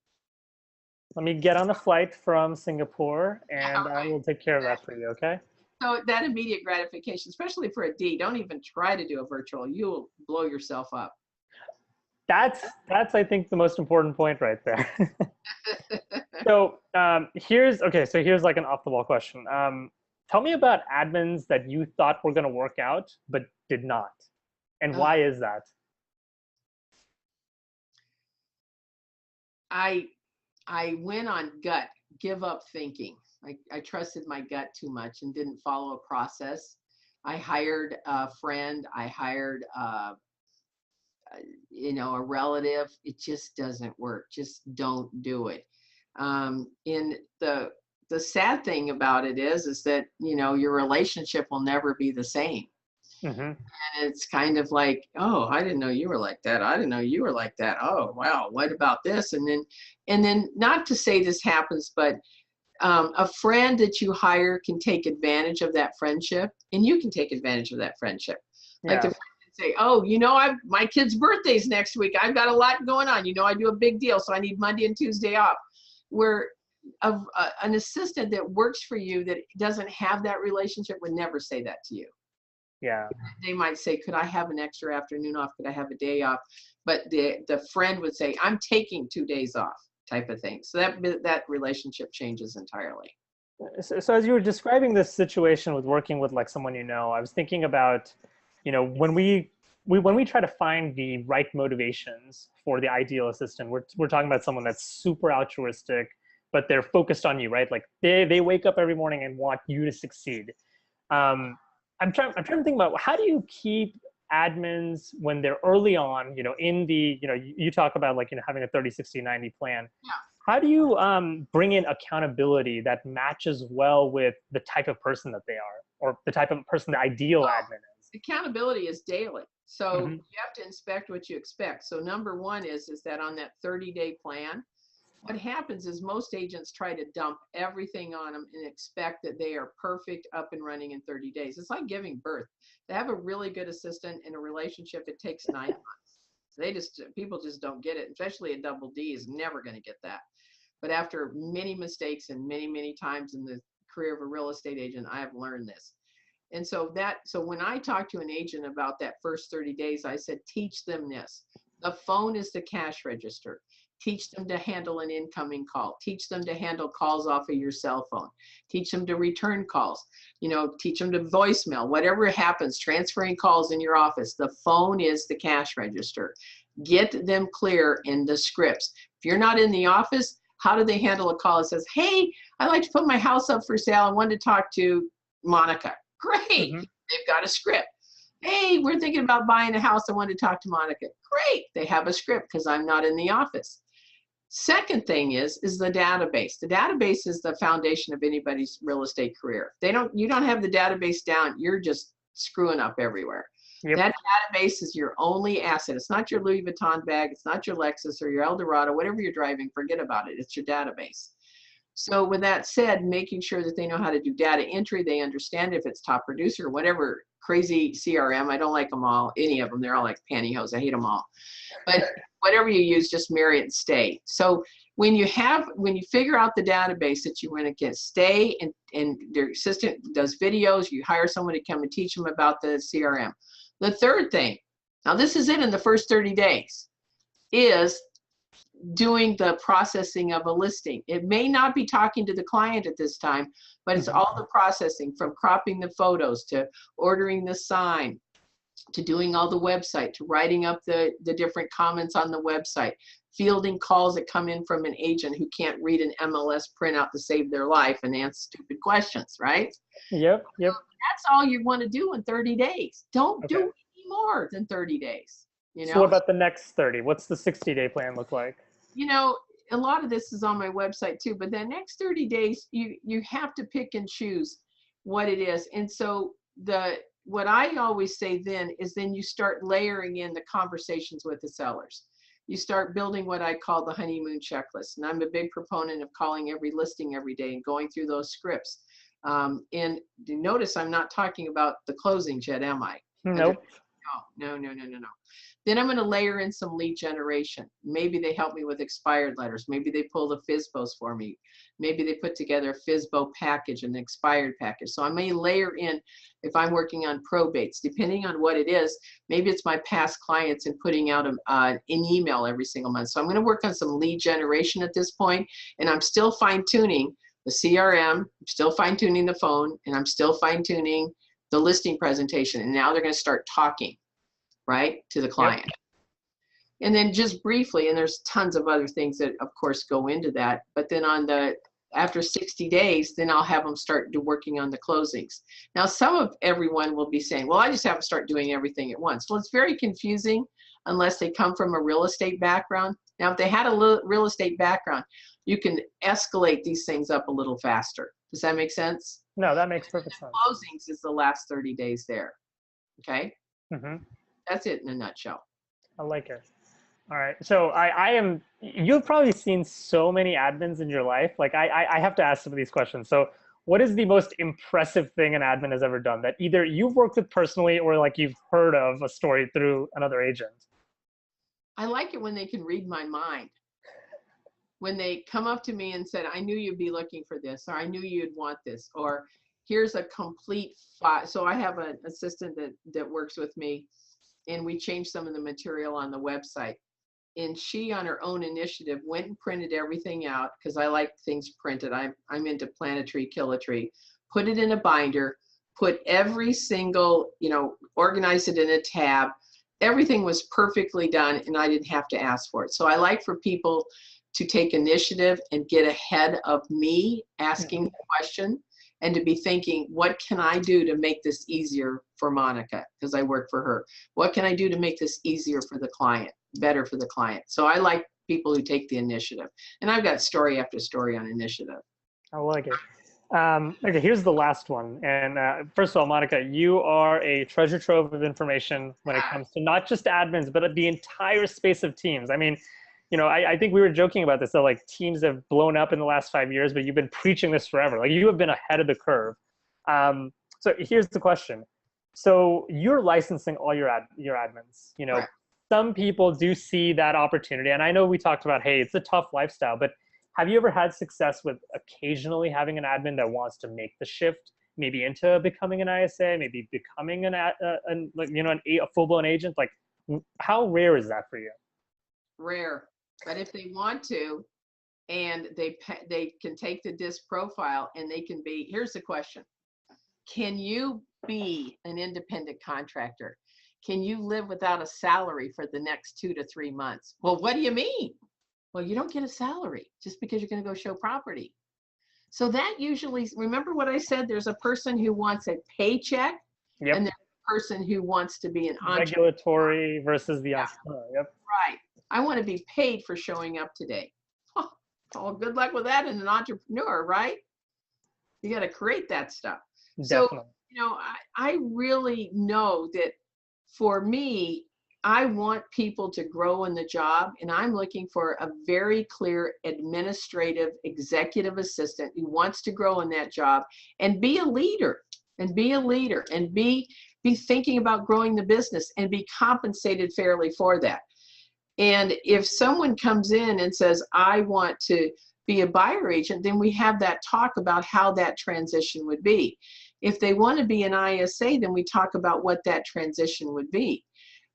Let me get on a flight from Singapore and Right. I will take care of that for you, okay? So that immediate gratification, especially for a D, don't even try to do a virtual. You'll blow yourself up. That's I think the most important point right there. So here's like an off the wall question. Tell me about admins that you thought were going to work out but did not, and why is that? I went on gut, give up thinking. I trusted my gut too much and didn't follow a process. I hired a friend. I hired you know, a relative. It just doesn't work. Just don't do it. And the sad thing about it is that, you know, your relationship will never be the same. And it's kind of like, oh, I didn't know you were like that. I didn't know you were like that. Oh, wow. What about this? And then not to say this happens, but a friend that you hire can take advantage of that friendship, and you can take advantage of that friendship. Like the friend can say, oh, you know, my kid's birthday's next week. I've got a lot going on. You know, I do a big deal, so I need Monday and Tuesday off. Where an assistant that works for you that doesn't have that relationship would never say that to you. Yeah. They might say, could I have an extra afternoon off? Could I have a day off? But the friend would say, I'm taking 2 days off, type of thing. So that relationship changes entirely. So as you were describing this situation with working with like someone you know, I was thinking about, you know, when we try to find the right motivations for the ideal assistant, we're talking about someone that's super altruistic, but they're focused on you, right? Like they wake up every morning and want you to succeed. I'm trying to think about, how do you keep admins when they're early on, you know, in the, you know, you talk about like, you know, having a 30, 60, 90 plan. Yeah. How do you bring in accountability that matches well with the type of person that they are, or the type of person the ideal admin is? Accountability is daily. So you have to inspect what you expect. So number one is that on that 30-day plan, what happens is most agents try to dump everything on them and expect that they are perfect, up and running in 30 days. It's like giving birth. To have a really good assistant in a relationship, it takes 9 months. People just don't get it, especially a double D is never going to get that. But after many mistakes and many, many times in the career of a real estate agent, I have learned this. And so when I talk to an agent about that first 30 days, I said, teach them this. The phone is the cash register. Teach them to handle an incoming call. Teach them to handle calls off of your cell phone. Teach them to return calls. You know, teach them to voicemail. Whatever happens, transferring calls in your office, the phone is the cash register. Get them clear in the scripts. If you're not in the office, how do they handle a call that says, hey, I'd like to put my house up for sale. I wanted to talk to Monica. Great. They've got a script. Hey, we're thinking about buying a house. I wanted to talk to Monica. Great. They have a script because I'm not in the office. Second thing is the database. The database is the foundation of anybody's real estate career. You don't have the database down, you're just screwing up everywhere. That database is your only asset. It's not your Louis Vuitton bag. It's not your Lexus or your Eldorado, whatever you're driving, forget about it. It's your database. So with that said, making sure that they know how to do data entry, they understand if it's top producer, whatever crazy CRM. I don't like them all, any of them. They're all like pantyhose. I hate them all. But whatever you use, just marry it and stay. So when you figure out the database that you want to get, stay, and your assistant does videos, you hire someone to come and teach them about the CRM. The third thing, now this is it in the first 30 days, is doing the processing of a listing. It may not be talking to the client at this time, but it's all the processing, from cropping the photos to ordering the sign, to doing all the website, to writing up the different comments on the website, fielding calls that come in from an agent who can't read an MLS printout to save their life and answer stupid questions, right? Yep. That's all you want to do in 30 days. Don't do any more than 30 days. You know? So what about the next 30? What's the 60-day plan look like? You know, a lot of this is on my website too, but the next 30 days, you have to pick and choose what it is. And so what I always say then is, then you start layering in the conversations with the sellers. You start building what I call the honeymoon checklist. And I'm a big proponent of calling every listing every day and going through those scripts. And notice I'm not talking about the closings yet, am I? Nope. No. Then I'm going to layer in some lead generation. Maybe they help me with expired letters. Maybe they pull the FSBOs for me. Maybe they put together a FSBO package, an expired package. So I may layer in, if I'm working on probates, depending on what it is, maybe it's my past clients and putting out an email every single month. So I'm going to work on some lead generation at this point, and I'm still fine-tuning the CRM, I'm still fine-tuning the phone, and I'm still fine-tuning the listing presentation. And now they're going to start talking, right, to the client. Yep. And then just briefly, and there's tons of other things that of course go into that, but then after 60 days, then I'll have them start working on the closings. Now, everyone will be saying, well, I just have to start doing everything at once. Well, it's very confusing unless they come from a real estate background. Now, if they had a real estate background, you can escalate these things up a little faster. Does that make sense? No, that makes perfect sense. Closings is the last 30 days there. Okay? Mm-hmm. That's it in a nutshell. I like it. All right. So you've probably seen so many admins in your life. Like I have to ask some of these questions. So what is the most impressive thing an admin has ever done that either you've worked with personally or like you've heard of a story through another agent? I like it when they can read my mind. When they come up to me and said, I knew you'd be looking for this, or I knew you'd want this, or here's a complete file. So I have an assistant that works with me, and we changed some of the material on the website. And she, on her own initiative, went and printed everything out, because I like things printed. I'm into plant a tree, kill a tree. Put it in a binder, put every single, organized it in a tab. Everything was perfectly done, and I didn't have to ask for it. So I like for people to take initiative and get ahead of me asking the question, and to be thinking, what can I do to make this easier for Monica? Because I work for her. What can I do to make this easier for the client, better for the client? So I like people who take the initiative. And I've got story after story on initiative. I like it. Okay, here's the last one. And first of all, Monica, you are a treasure trove of information when it comes to not just admins, but the entire space of teams. I mean, I think we were joking about this, that like teams have blown up in the last 5 years, but you've been preaching this forever. Like you have been ahead of the curve. So here's the question. So you're licensing all your admins, Right. Some people do see that opportunity. And I know we talked about, hey, it's a tough lifestyle, but have you ever had success with occasionally having an admin that wants to make the shift, maybe into becoming an ISA, maybe becoming a full-blown agent? Like, how rare is that for you? Rare. But if they want to, and they can take the DISC profile, and they can be, here's the question. Can you be an independent contractor? Can you live without a salary for the next 2 to 3 months? Well, what do you mean? Well, you don't get a salary just because you're going to go show property. So that usually, remember what I said, there's a person who wants a paycheck, yep. and there's a person who wants to be an entrepreneur. Regulatory versus the entrepreneur. Yep. Right. I want to be paid for showing up today. Oh, good luck with that in an entrepreneur, right? You got to create that stuff. Definitely. So, I really know that for me, I want people to grow in the job, and I'm looking for a very clear administrative executive assistant who wants to grow in that job and be a leader and be thinking about growing the business and be compensated fairly for that. And if someone comes in and says, I want to be a buyer agent, then we have that talk about how that transition would be. If they want to be an ISA, then we talk about what that transition would be.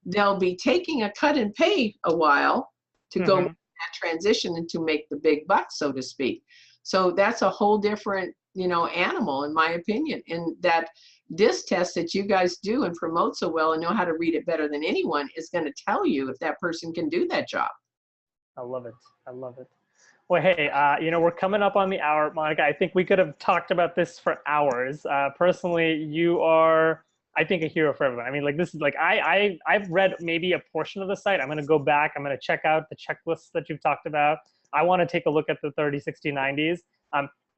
They'll be taking a cut in pay a while to go make that transition and to make the big bucks, so to speak. So that's a whole different, animal, in my opinion. And that DIS test that you guys do and promote so well and know how to read it better than anyone is going to tell you if that person can do that job. I love it. I love it. Well, hey, we're coming up on the hour, Monica. I think we could have talked about this for hours. Personally, you are, I think, a hero for everyone. I mean, like, this is like, I've read maybe a portion of the site. I'm going to go back. I'm going to check out the checklists that you've talked about. I want to take a look at the 30, 60, 90s.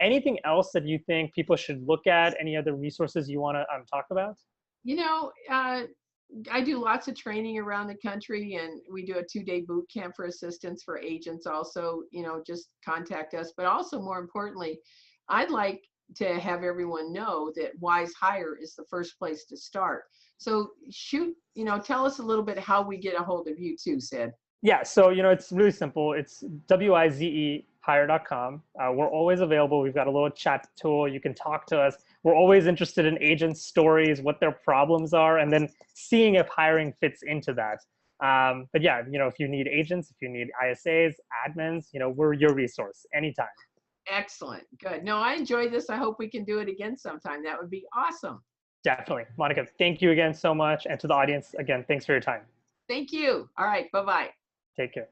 Anything else that you think people should look at? Any other resources you want to talk about? I do lots of training around the country, and we do a 2-day boot camp for assistants for agents also. Just contact us. But also, more importantly, I'd like to have everyone know that WizeHire is the first place to start. So tell us a little bit how we get a hold of you too, Sid. Yeah, so it's really simple. It's WizeHire.com. We're always available. We've got a little chat tool. You can talk to us. We're always interested in agents' stories, what their problems are, and then seeing if hiring fits into that. But yeah, if you need agents, if you need ISAs, admins, we're your resource anytime. Excellent. Good. No, I enjoyed this. I hope we can do it again sometime. That would be awesome. Definitely. Monica, thank you again so much. And to the audience, again, thanks for your time. Thank you. All right. Bye-bye. Take care.